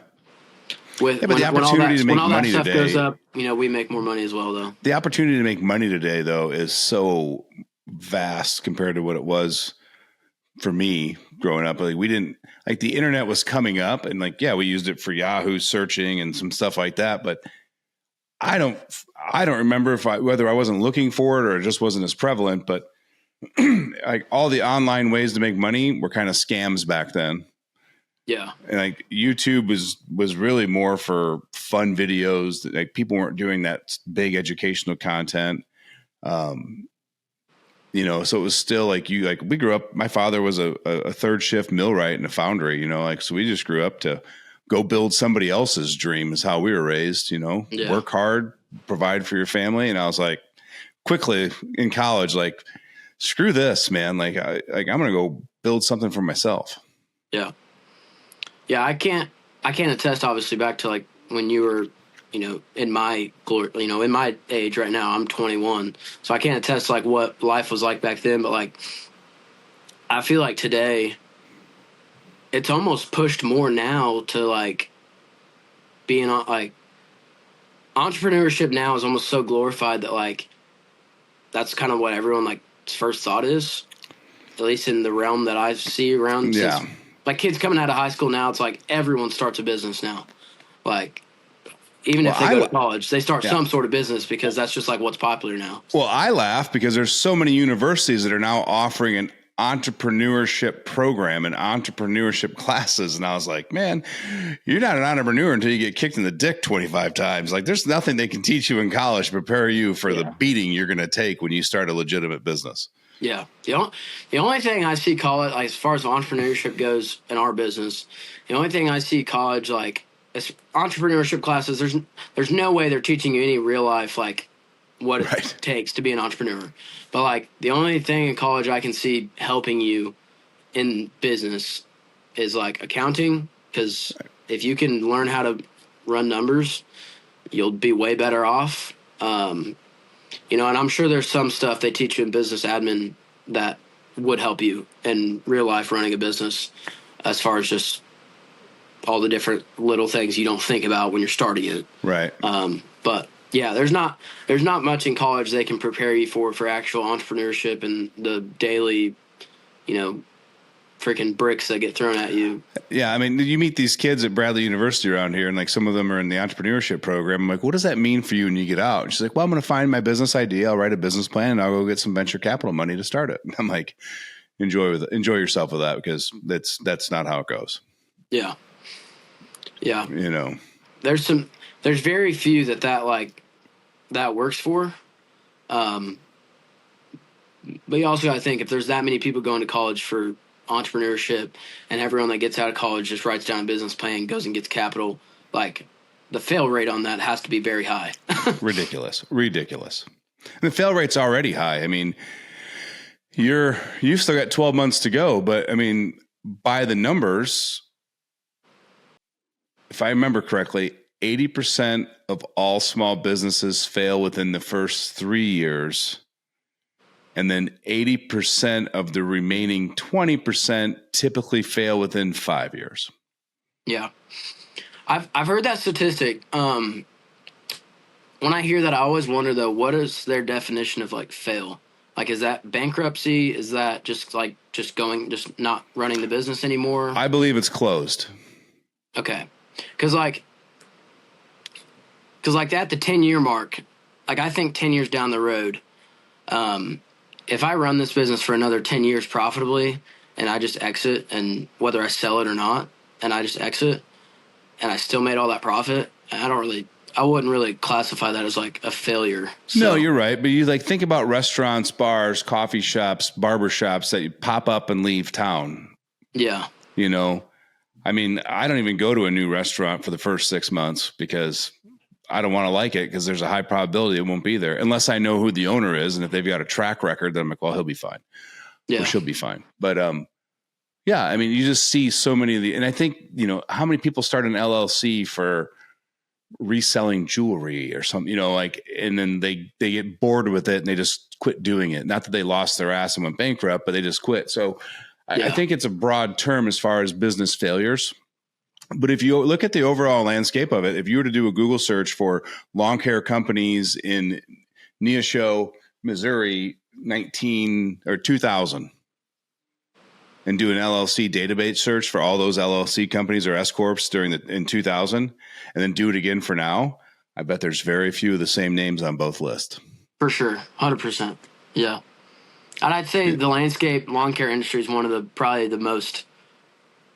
When the opportunity to make money stuff today goes up, we make more money as well though. The opportunity to make money today though is so vast compared to what it was for me growing up. Like we didn't like the internet was coming up and like, yeah, we used it for Yahoo searching and some stuff like that. But I don't remember whether I wasn't looking for it or it just wasn't as prevalent, but like all the online ways to make money were kind of scams back then. Yeah. And like YouTube was really more for fun videos that like people weren't doing that big educational content. So it was still like we grew up, my father was a third shift millwright in a foundry, so we just grew up to go build somebody else's dream is how we were raised, work hard, provide for your family. And I was like quickly in college, like, screw this, man. I'm going to go build something for myself. Yeah. Yeah. I can't attest obviously back to like when you were, in my in my age right now, I'm 21. So I can't attest like what life was like back then. But like, I feel like today it's almost pushed more now to like being like entrepreneurship now is almost so glorified that like, that's kind of what everyone like first thought is, at least in the realm that I see around. Yeah. Since, like kids coming out of high school now, it's like everyone starts a business now. Like even if they go to college, they start some sort of business because that's just like what's popular now. Well, I laugh because there's so many universities that are now offering an entrepreneurship program and entrepreneurship classes. And I was like, man, you're not an entrepreneur until you get kicked in the dick 25 times. Like there's nothing they can teach you in college to prepare you for the beating you're going to take when you start a legitimate business. Yeah. The only thing I see college, like, as far as entrepreneurship goes in our business, the only thing I see college, like as entrepreneurship classes, there's no way they're teaching you any real life, like what it takes to be an entrepreneur. But like the only thing in college I can see helping you in business is like accounting, because if you can learn how to run numbers, you'll be way better off. And I'm sure there's some stuff they teach you in business admin that would help you in real life running a business, as far as just all the different little things you don't think about when you're starting it. Right. But yeah, there's not much in college they can prepare you for actual entrepreneurship and the daily, freaking bricks that get thrown at you. Yeah, I mean, you meet these kids at Bradley University around here, and like some of them are in the entrepreneurship program. I'm like, what does that mean for you when you get out? And she's like, well, I'm going to find my business idea. I'll write a business plan, and I'll go get some venture capital money to start it. And I'm like, enjoy yourself with that, because that's not how it goes. Yeah. Yeah. There's very few that works for. But you also got to think, if there's that many people going to college for entrepreneurship and everyone that gets out of college just writes down a business plan, goes and gets capital, like the fail rate on that has to be very high. Ridiculous. And the fail rate's already high. I mean, you've still got 12 months to go, but I mean, by the numbers, if I remember correctly, 80% of all small businesses fail within the first 3 years. And then 80% of the remaining 20% typically fail within 5 years. Yeah. I've heard that statistic. When I hear that, I always wonder though, what is their definition of like fail? Like, is that bankruptcy? Is that just not running the business anymore? I believe it's closed. Okay. Cause like at the 10-year mark, like I think 10 years down the road, if I run this business for another 10 years profitably and I just exit, and whether I sell it or not, and I just exit and I still made all that profit, I wouldn't really classify that as like a failure. So, no, you're right. But you like think about restaurants, bars, coffee shops, barber shops that you pop up and leave town. Yeah. You know, I mean, I don't even go to a new restaurant for the first 6 months because I don't want to like it, because there's a high probability it won't be there unless I know who the owner is. And if they've got a track record, then I'm like, well, he'll be fine. Yeah. Or she'll be fine. But, yeah, I mean, you just see so many of and I think, you know, how many people start an LLC for reselling jewelry or something, you know, like, and then they get bored with it and they just quit doing it. Not that they lost their ass and went bankrupt, but they just quit. So I think it's a broad term as far as business failures. But if you look at the overall landscape of it, if you were to do a Google search for lawn care companies in Neosho, Missouri, 2000, and do an LLC database search for all those LLC companies or S corps in 2000, and then do it again for now, I bet there's very few of the same names on both lists. For sure. 100%. Yeah. And I'd say the landscape lawn care industry is one of probably the most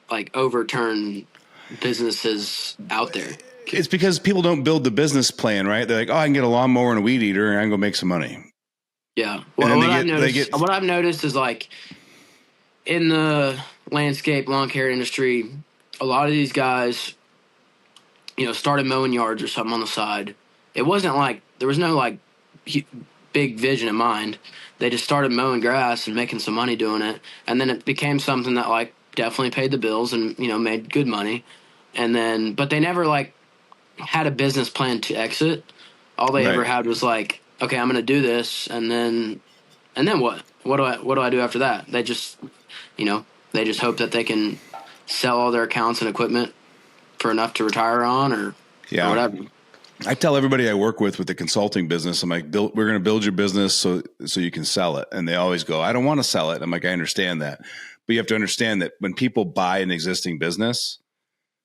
like overturned businesses out there. It's because people don't build the business plan, right? They're like, oh, I can get a lawnmower and a weed eater and I can go make some money. Yeah. Well, what I've noticed is like in the landscape lawn care industry, a lot of these guys, you know, started mowing yards or something on the side. It wasn't like there was no like big vision in mind. They just started mowing grass and making some money doing it. And then it became something that like definitely paid the bills and, you know, made good money. And then, but they never like had a business plan to exit. All they ever had was like, okay, I'm going to do this. And then what? What do I do after that? They just, you know, they just hope that they can sell all their accounts and equipment for enough to retire on or whatever. I tell everybody I work with the consulting business, I'm like, we're going to build your business so you can sell it. And they always go, I don't want to sell it. I'm like, I understand that. But you have to understand that when people buy an existing business,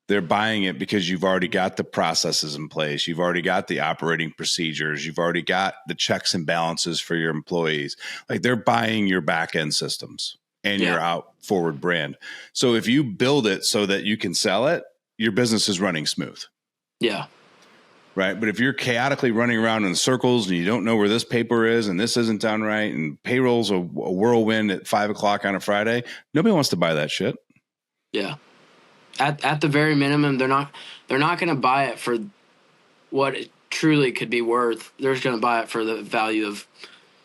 they're buying it because you've already got the processes in place. You've already got the operating procedures. You've already got the checks and balances for your employees. Like they're buying your back end systems and your out forward brand. So if you build it so that you can sell it, your business is running smooth. Yeah. Right. But if you're chaotically running around in circles and you don't know where this paper is and this isn't done right and payroll's a whirlwind at 5 o'clock on a Friday, nobody wants to buy that shit. Yeah. At the very minimum, they're not going to buy it for what it truly could be worth. They're just going to buy it for the value of,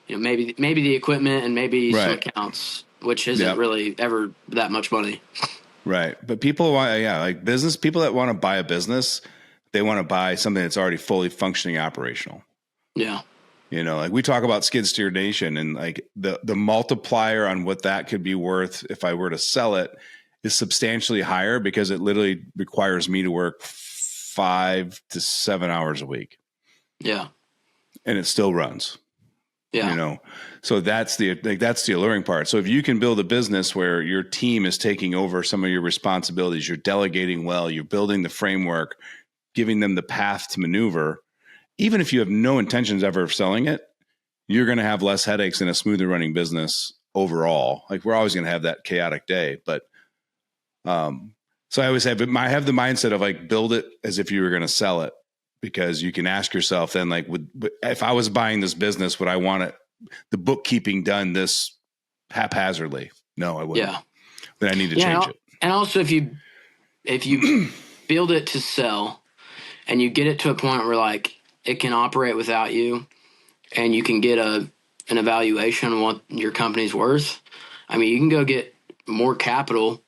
you know, maybe the equipment and maybe some accounts, which isn't really ever that much money. Right. But people want, like business people that want to buy a business, they want to buy something that's already fully functioning operational. Yeah. You know, like we talk about Skid Steer Nation and like the multiplier on what that could be worth if I were to sell it is substantially higher because it literally requires me to work 5 to 7 hours a week. Yeah. And it still runs. Yeah. You know, so that's the alluring part. So if you can build a business where your team is taking over some of your responsibilities, you're delegating well, you're building the framework, giving them the path to maneuver, even if you have no intentions ever of selling it, you're going to have less headaches in a smoother running business overall. Like we're always going to have that chaotic day, but so I always have the mindset of like build it as if you were going to sell it, because you can ask yourself then like, if I was buying this business, would I want the bookkeeping done this haphazardly? No, I wouldn't. Yeah. Then I need to change it. And also if you build it to sell, and you get it to a point where like it can operate without you, and you can get an evaluation on what your company's worth. I mean, you can go get more capital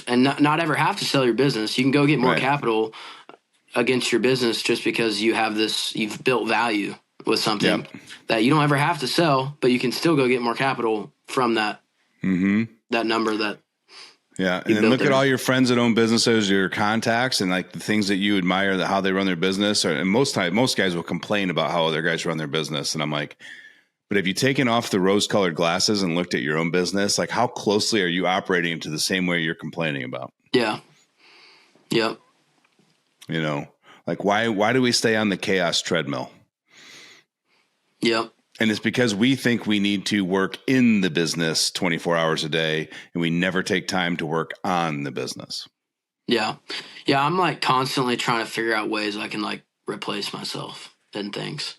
and not ever have to sell your business. You can go get more capital against your business just because you've built value with something that you don't ever have to sell, but you can still go get more capital from that, that number that. Yeah. And then look at all your friends that own businesses, your contacts, and like the things that you admire, how they run their business. And most guys will complain about how other guys run their business. And I'm like, but have you taken off the rose colored glasses and looked at your own business? Like, how closely are you operating into the same way you're complaining about? Yeah. Yep. You know, like why do we stay on the chaos treadmill? Yep. And it's because we think we need to work in the business 24 hours a day, and we never take time to work on the business. Yeah. Yeah. I'm like constantly trying to figure out ways I can like replace myself in things.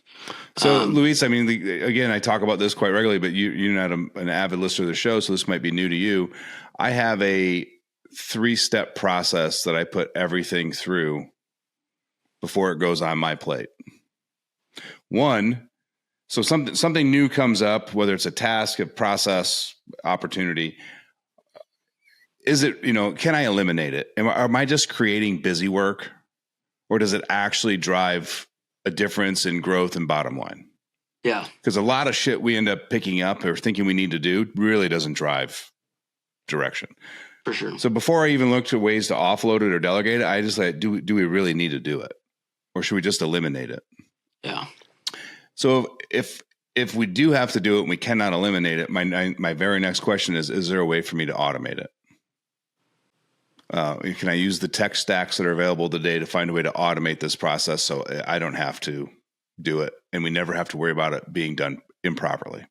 So, Luis, I mean, again, I talk about this quite regularly, but you're not an avid listener of the show, so this might be new to you. I have a 3-step process that I put everything through before it goes on my plate. One, so something new comes up, whether it's a task, a process, opportunity. Is it, can I eliminate it? Am I just creating busy work, or does it actually drive a difference in growth and bottom line? Yeah. Because a lot of shit we end up picking up or thinking we need to do really doesn't drive direction. For sure. So before I even look to ways to offload it or delegate it, I just like, do we really need to do it? Or should we just eliminate it? Yeah. So if we do have to do it and we cannot eliminate it, my very next question is there a way for me to automate it? Can I use the tech stacks that are available today to find a way to automate this process so I don't have to do it and we never have to worry about it being done improperly?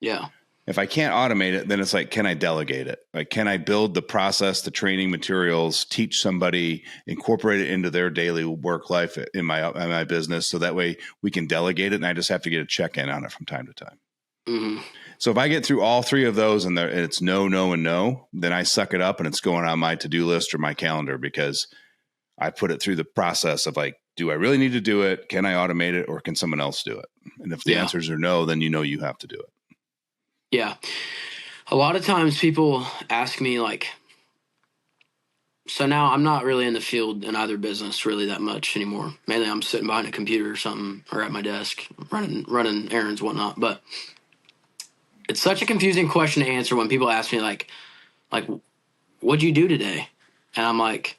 Yeah. If I can't automate it, then it's like, can I delegate it? Like, can I build the process, the training materials, teach somebody, incorporate it into their daily work life in my business, so that way we can delegate it and I just have to get a check-in on it from time to time. Mm-hmm. So if I get through all 3 of those and it's no, no, and no, then I suck it up and it's going on my to-do list or my calendar because I put it through the process of like, do I really need to do it? Can I automate it, or can someone else do it? And if the answers are no, then you have to do it. Yeah. A lot of times people ask me like, so now I'm not really in the field in either business really that much anymore. Mainly I'm sitting behind a computer or something, or at my desk running errands, whatnot. But it's such a confusing question to answer when people ask me like, what'd you do today? And I'm like,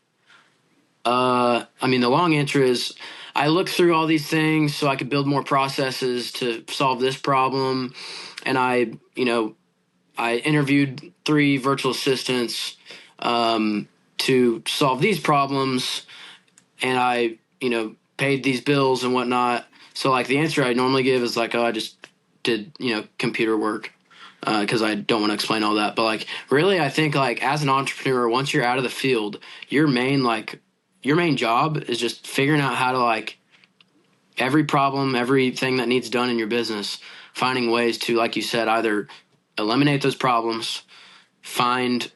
I mean, the long answer is I looked through all these things so I could build more processes to solve this problem. And I interviewed 3 virtual assistants to solve these problems, and I, paid these bills and whatnot. So like the answer I normally give is like, oh, I just did, computer work, because I don't want to explain all that. But like, really, I think like as an entrepreneur, once you're out of the field, your main job is just figuring out how to like every problem, everything that needs done in your business, finding ways to, like you said, either eliminate those problems, find,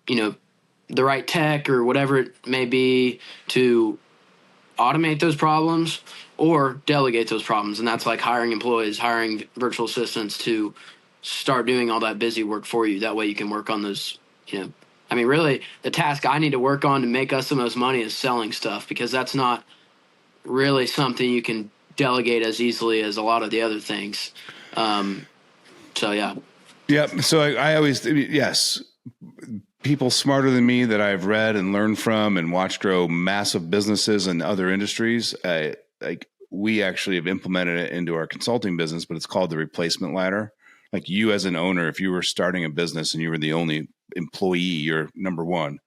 the right tech or whatever it may be to automate those problems, or delegate those problems. And that's like hiring employees, hiring virtual assistants to start doing all that busy work for you. That way you can work on those, I mean, really the task I need to work on to make us the most money is selling stuff, because that's not really something you can delegate as easily as a lot of the other things. So yeah. Yep. So I always, yes, people smarter than me that I've read and learned from and watched grow massive businesses in other industries. Like we actually have implemented it into our consulting business, but it's called the replacement ladder. Like you as an owner, if you were starting a business and you were the only employee, you're number one,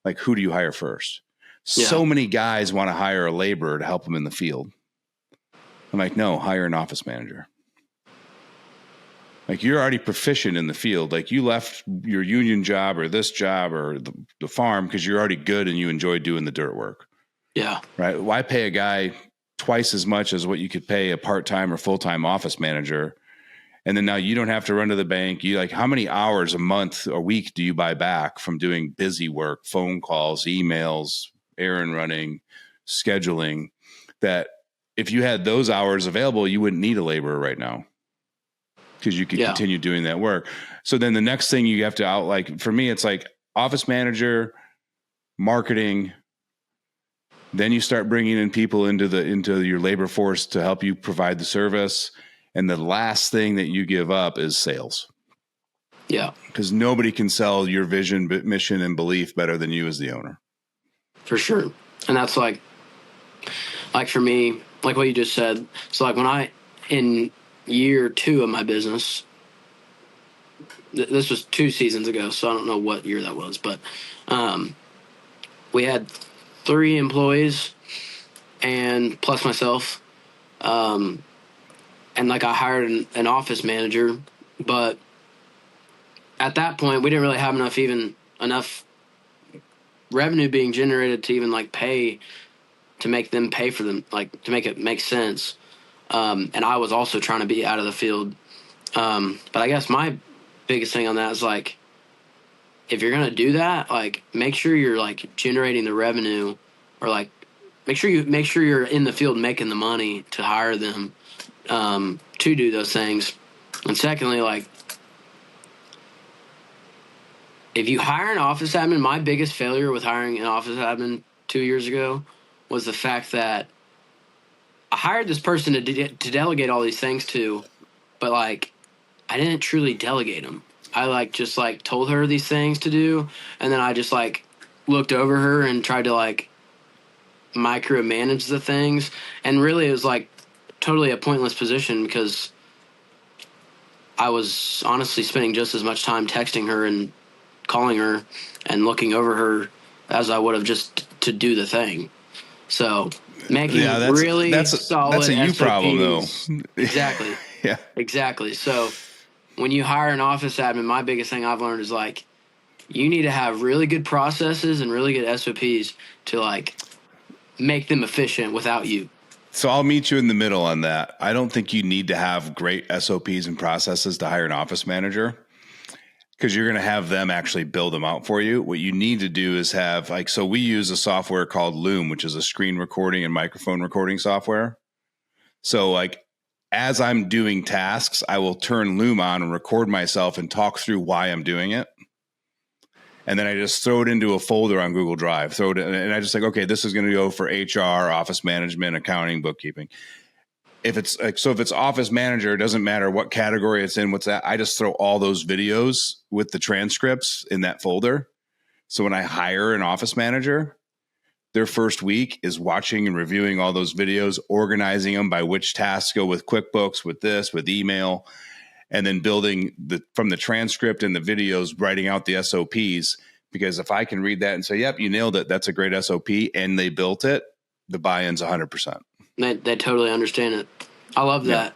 like who do you hire first? Yeah. So many guys want to hire a laborer to help them in the field. I'm like, no, hire an office manager. Like you're already proficient in the field. Like you left your union job or this job or the farm because you're already good and you enjoy doing the dirt work. Yeah. Right. Why pay a guy twice as much as what you could pay a part-time or full-time office manager? And then now you don't have to run to the bank. You like, how many hours a month or week do you buy back from doing busy work, phone calls, emails, errand running, scheduling, that if you had those hours available, you wouldn't need a laborer right now because you could continue doing that work. So then the next thing you have to like for me, it's like office manager, marketing. Then you start bringing in people into your labor force to help you provide the service. And the last thing that you give up is sales. Yeah. Because nobody can sell your vision, mission, and belief better than you as the owner. For sure. And that's like for me, like what you just said. So like in year 2 of my business, this was 2 seasons ago, so I don't know what year that was, but we had 3 employees and plus myself. And like I hired an office manager, but at that point we didn't really have enough revenue being generated to even like to make them pay for them, like to make it make sense. And I was also trying to be out of the field. But I guess my biggest thing on that is like, if you're going to do that, like make sure you're like generating the revenue, or like make sure you're in the field making the money to hire them, to do those things. And secondly, like if you hire an office admin, my biggest failure with hiring an office admin 2 years ago was the fact that I hired this person to delegate all these things to, but like I didn't truly delegate them. I like just like told her these things to do, and then I just like looked over her and tried to like micromanage the things, and really it was like totally a pointless position because I was honestly spending just as much time texting her and calling her and looking over her as I would have just to do the thing. So making really solid that's a you SOPs. problem though. Exactly. Yeah. Exactly. So when you hire an office admin, my biggest thing I've learned is like you need to have really good processes and really good SOPs to like make them efficient without you. So I'll meet you in the middle on that. I don't think you need to have great SOPs and processes to hire an office manager, because you're going to have them actually build them out for you. What you need to do is have like, so we use a software called Loom, which is a screen recording and microphone recording software. So like as I'm doing tasks, I will turn Loom on and record myself and talk through why I'm doing it. And then I just throw it into a folder on Google Drive, and I just like, okay, this is going to go for HR, office management, accounting, bookkeeping. If it's office manager, it doesn't matter what category it's in, what's that. I just throw all those videos with the transcripts in that folder. So when I hire an office manager, their first week is watching and reviewing all those videos, organizing them by which tasks go with QuickBooks, with this, with email, and then building from the transcript and the videos, writing out the SOPs. Because if I can read that and say, yep, you nailed it, that's a great SOP, and they built it, the buy-in's 100%. They totally understand it. I love that.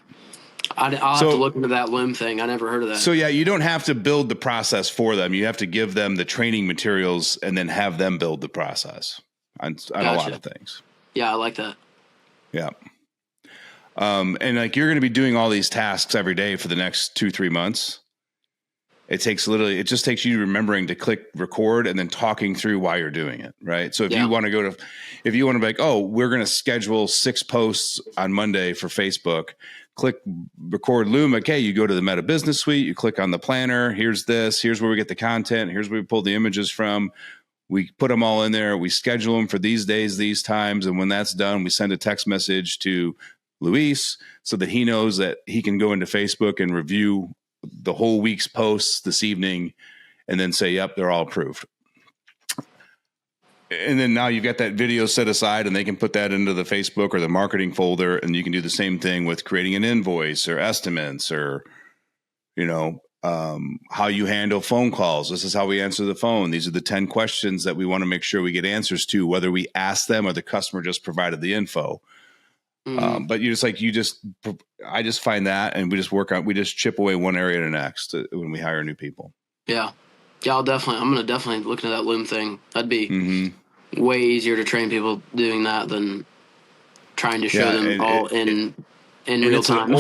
I'll have to look into that Loom thing. I never heard of that. So yeah, you don't have to build the process for them. You have to give them the training materials and then have them build the process on a lot of things. Yeah, I like that. Yeah. And like you're going to be doing all these tasks every day for the next 2-3 months. It just takes you remembering to click record and then talking through why you're doing it. Right. So if you want to be like, oh, we're going to schedule 6 posts on Monday for Facebook, click record Loom. Okay. You go to the Meta Business Suite, you click on the planner. Here's where we get the content. Here's where we pull the images from. We put them all in there. We schedule them for these days, these times. And when that's done, we send a text message to Luis so that he knows that he can go into Facebook and review the whole week's posts this evening and then say, yep, they're all approved. And then now you've got that video set aside and they can put that into the Facebook or the marketing folder. And you can do the same thing with creating an invoice or estimates or, how you handle phone calls. This is how we answer the phone. These are the 10 questions that we want to make sure we get answers to, whether we ask them or the customer just provided the info. But I just find that, and we just chip away one area to the next when we hire new people. Yeah. Yeah. I'm going to definitely look into that Loom thing. That'd be way easier to train people doing that than trying to show them all in in real time.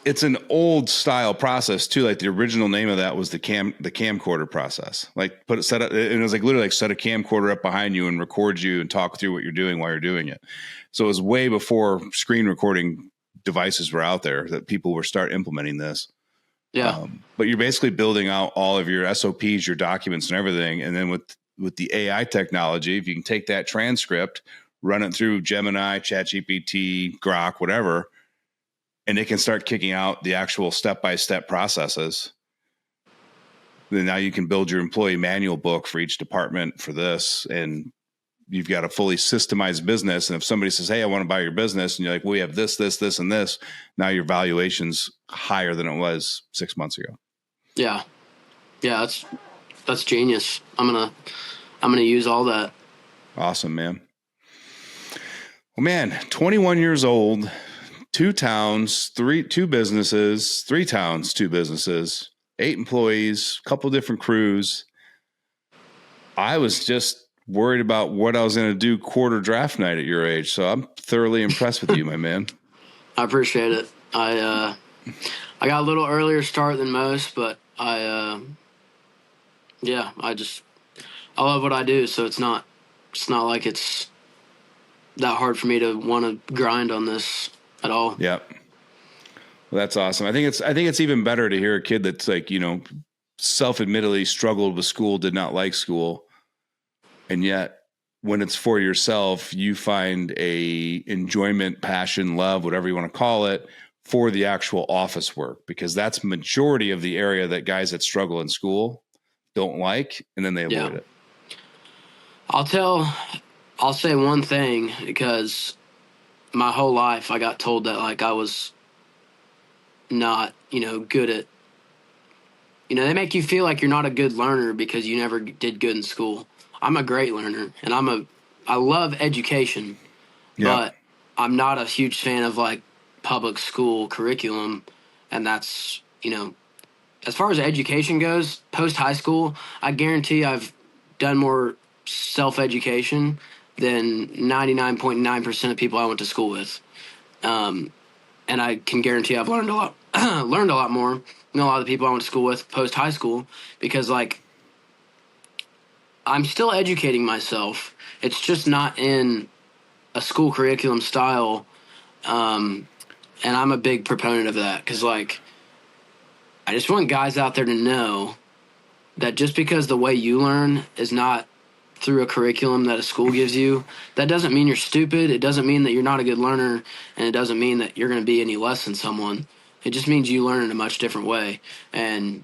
It's an old style process too. Like the original name of that was the camcorder process. Like set up, and it was like literally like set a camcorder up behind you and record you and talk through what you're doing while you're doing it. So it was way before screen recording devices were out there that people were start implementing this. Yeah. But you're basically building out all of your SOPs, your documents and everything. And then with the AI technology, if you can take that transcript, run it through Gemini, ChatGPT, Grok, whatever, and it can start kicking out the actual step-by-step processes. Then now you can build your employee manual book for each department for this. And you've got a fully systemized business. And if somebody says, hey, I want to buy your business, and you're like, well, we have this, and this, now your valuation's higher than it was 6 months ago. Yeah. Yeah. That's genius. I'm going to use all that. Awesome, man. Well, man, 21 years old, 2 towns, 2 businesses, 3 towns, 2 businesses, 8 employees, a couple different crews. I was just worried about what I was going to do quarter draft night at your age. So I'm thoroughly impressed with you, my man. I appreciate it. I got a little earlier start than most, but I love what I do. So it's not like it's that hard for me to want to grind on this at all. Yep. Well, that's awesome. I think it's even better to hear a kid that's like, self-admittedly struggled with school, did not like school. And yet when it's for yourself, you find a enjoyment, passion, love, whatever you want to call it, for the actual office work, because that's majority of the area that guys that struggle in school don't like, and then they avoid it. I'll say one thing, because my whole life I got told that like I was not, good at, they make you feel like you're not a good learner because you never did good in school. I'm a great learner, and I love education, but I'm not a huge fan of like public school curriculum. And that's, as far as education goes, post high school, I guarantee I've done more self-education than 99.9% of people I went to school with. And I can guarantee I've learned a lot, more than a lot of the people I went to school with post high school, because like I'm still educating myself. It's just not in a school curriculum style. And I'm a big proponent of that, because like I just want guys out there to know that just because the way you learn is not through a curriculum that a school gives you, that doesn't mean you're stupid. It doesn't mean that you're not a good learner, and it doesn't mean that you're going to be any less than someone. It just means you learn in a much different way. And,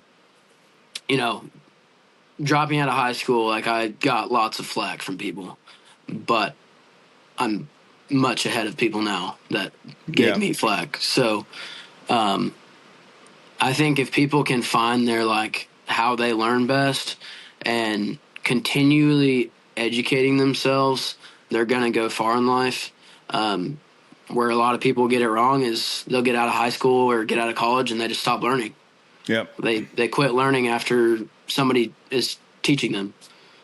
dropping out of high school, like I got lots of flack from people, but I'm much ahead of people now that gave me flack. So, I think if people can find their like how they learn best and continually educating themselves, they're going to go far in life. Where a lot of people get it wrong is they'll get out of high school or get out of college and they just stop learning. Yep. They quit learning after somebody is teaching them.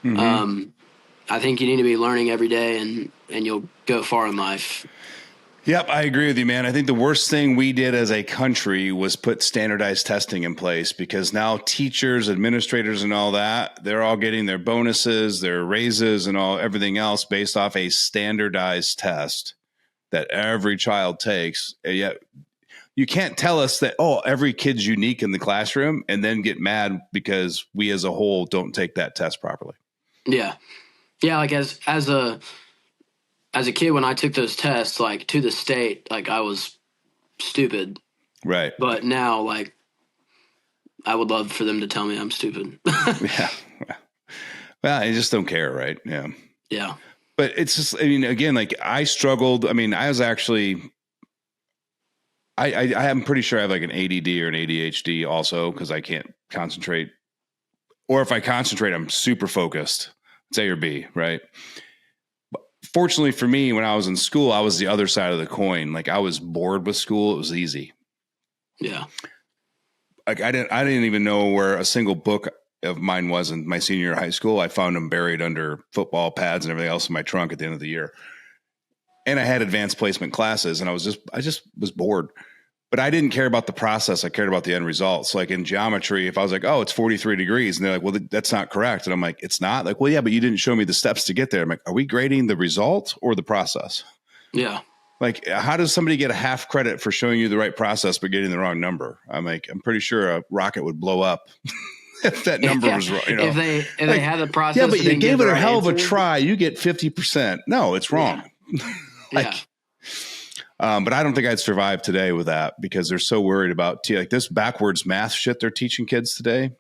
Mm-hmm. I think you need to be learning every day, and you'll go far in life. Yep, I agree with you, man. I think the worst thing we did as a country was put standardized testing in place, because now teachers, administrators, and all that, they're all getting their bonuses, their raises, and everything else based off a standardized test that every child takes. And yet you can't tell us that, every kid's unique in the classroom, and then get mad because we as a whole don't take that test properly. Yeah. Yeah, like as a kid, when I took those tests, like to the state, like I was stupid. Right. But now, like, I would love for them to tell me I'm stupid. Yeah. Well, I just don't care, right? Yeah. Yeah. But it's just, again, like I struggled. I was actually, I'm pretty sure I have like an ADD or an ADHD also, because I can't concentrate. Or if I concentrate, I'm super focused. It's A or B, right? Fortunately for me, when I was in school, I was the other side of the coin. Like I was bored with school. It was easy. Yeah. Like I didn't even know where a single book of mine was in my senior year of high school. I found them buried under football pads and everything else in my trunk at the end of the year. And I had advanced placement classes, and I just was bored. But I didn't care about the process. I cared about the end results. Like in geometry, if I was like, oh, it's 43 degrees. And they're like, well, that's not correct. And I'm like, it's not? Like, well, yeah, but you didn't show me the steps to get there. I'm like, are we grading the result or the process? Yeah. Like, how does somebody get a half credit for showing you the right process but getting the wrong number? I'm like, I'm pretty sure a rocket would blow up if that number was wrong. You know? If they had the process. Yeah, but you gave it a hell of a answer, try. You get 50%. No, it's wrong. Yeah. But I don't think I'd survive today with that because they're so worried about like this backwards math shit they're teaching kids today.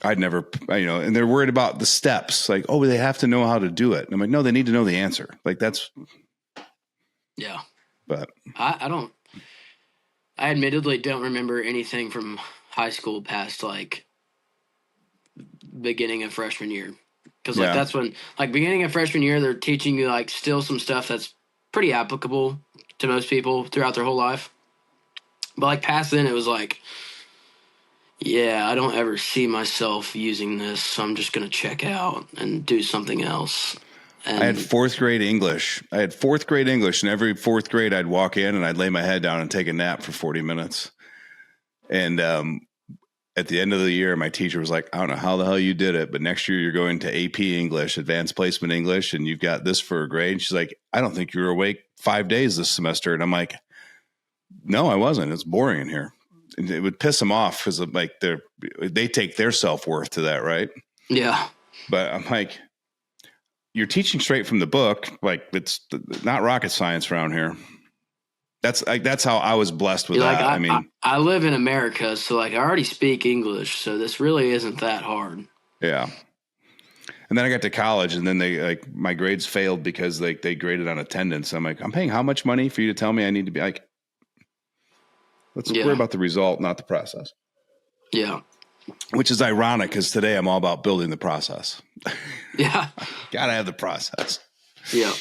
I'd never, and they're worried about the steps. Like, oh, they have to know how to do it. And I'm like, no, they need to know the answer. Like that's. Yeah. But I admittedly don't remember anything from high school past like beginning of freshman year. Because like that's when like beginning of freshman year, they're teaching you like still some stuff that's pretty applicable to most people throughout their whole life. But like past then it was like, yeah, I don't ever see myself using this, so I'm just going to check out and do something else. And I had fourth grade English. And every fourth grade I'd walk in and I'd lay my head down and take a nap for 40 minutes. And at the end of the year, my teacher was like, I don't know how the hell you did it, but next year you're going to AP English, Advanced Placement English, and you've got this for a grade. And she's like, I don't think you were awake 5 days this semester. And I'm like, no, I wasn't. It's boring in here. And it would piss them off because like they take their self-worth to that, right? Yeah. But I'm like, you're teaching straight from the book. Like it's not rocket science around here. That's how I was blessed with that. Like, I live in America, so like I already speak English, so this really isn't that hard. Yeah. And then I got to college, and then they like my grades failed because they graded on attendance. I'm like, I'm paying how much money for you to tell me I need to be like? Let's worry about the result, not the process. Yeah. Which is ironic because today I'm all about building the process. Yeah. Gotta have the process. Yeah.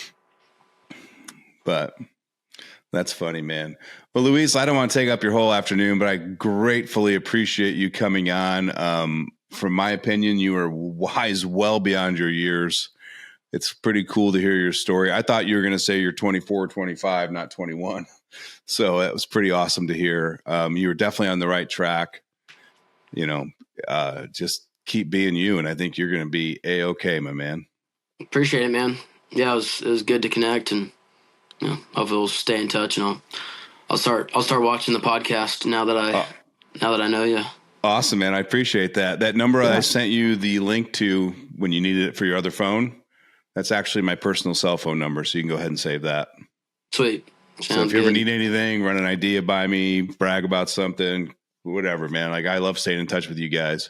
But that's funny, man. Well, Luis, I don't want to take up your whole afternoon, but I gratefully appreciate you coming on. From my opinion, you are wise well beyond your years. It's pretty cool to hear your story. I thought you were going to say you're 24, 25, not 21. So it was pretty awesome to hear. You were definitely on the right track. Just keep being you. And I think you're going to be A-okay, my man. Appreciate it, man. Yeah, it was good to connect, and hopefully we'll stay in touch, and I'll start watching the podcast now that I know you. Awesome, man. I appreciate that. That number I sent you the link to when you needed it for your other phone, that's actually my personal cell phone number. So you can go ahead and save that. Sweet. So if you ever need anything, run an idea by me, brag about something, whatever, man. Like I love staying in touch with you guys.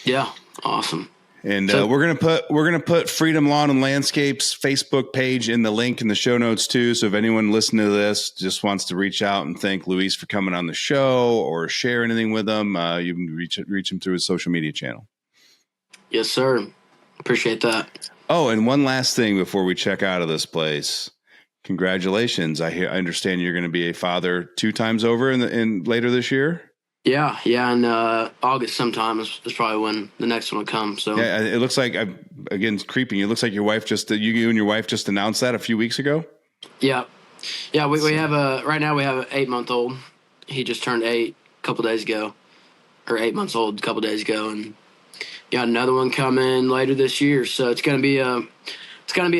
Yeah. Awesome. And we're gonna put Freedom Lawn and Landscapes Facebook page in the link in the show notes too. So if anyone listening to this just wants to reach out and thank Luis for coming on the show or share anything with him, you can reach him through his social media channel. Yes, sir. Appreciate that. Oh, and one last thing before we check out of this place. Congratulations! I understand you're going to be a father 2 times over in later this year. Yeah, in August sometime is probably when the next one will come. So yeah, it looks like it's creeping. It looks like your wife you and your wife just announced that a few weeks ago. Yeah. We have right now we have an 8-month-old. He just turned 8 a couple days ago, or 8 months old a couple days ago, and got another one coming later this year. So it's gonna be a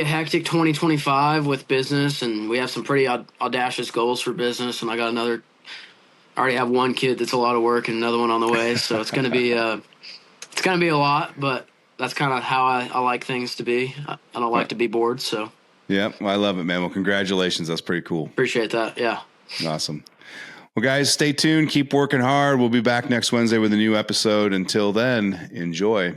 hectic 2025 with business, and we have some pretty audacious goals for business. And I already have one kid that's a lot of work and another one on the way. So it's going to be a lot, but that's kind of how I like things to be. I don't like to be bored. So yeah, well, I love it, man. Well, congratulations. That's pretty cool. Appreciate that. Yeah. Awesome. Well, guys, stay tuned. Keep working hard. We'll be back next Wednesday with a new episode. Until then, enjoy.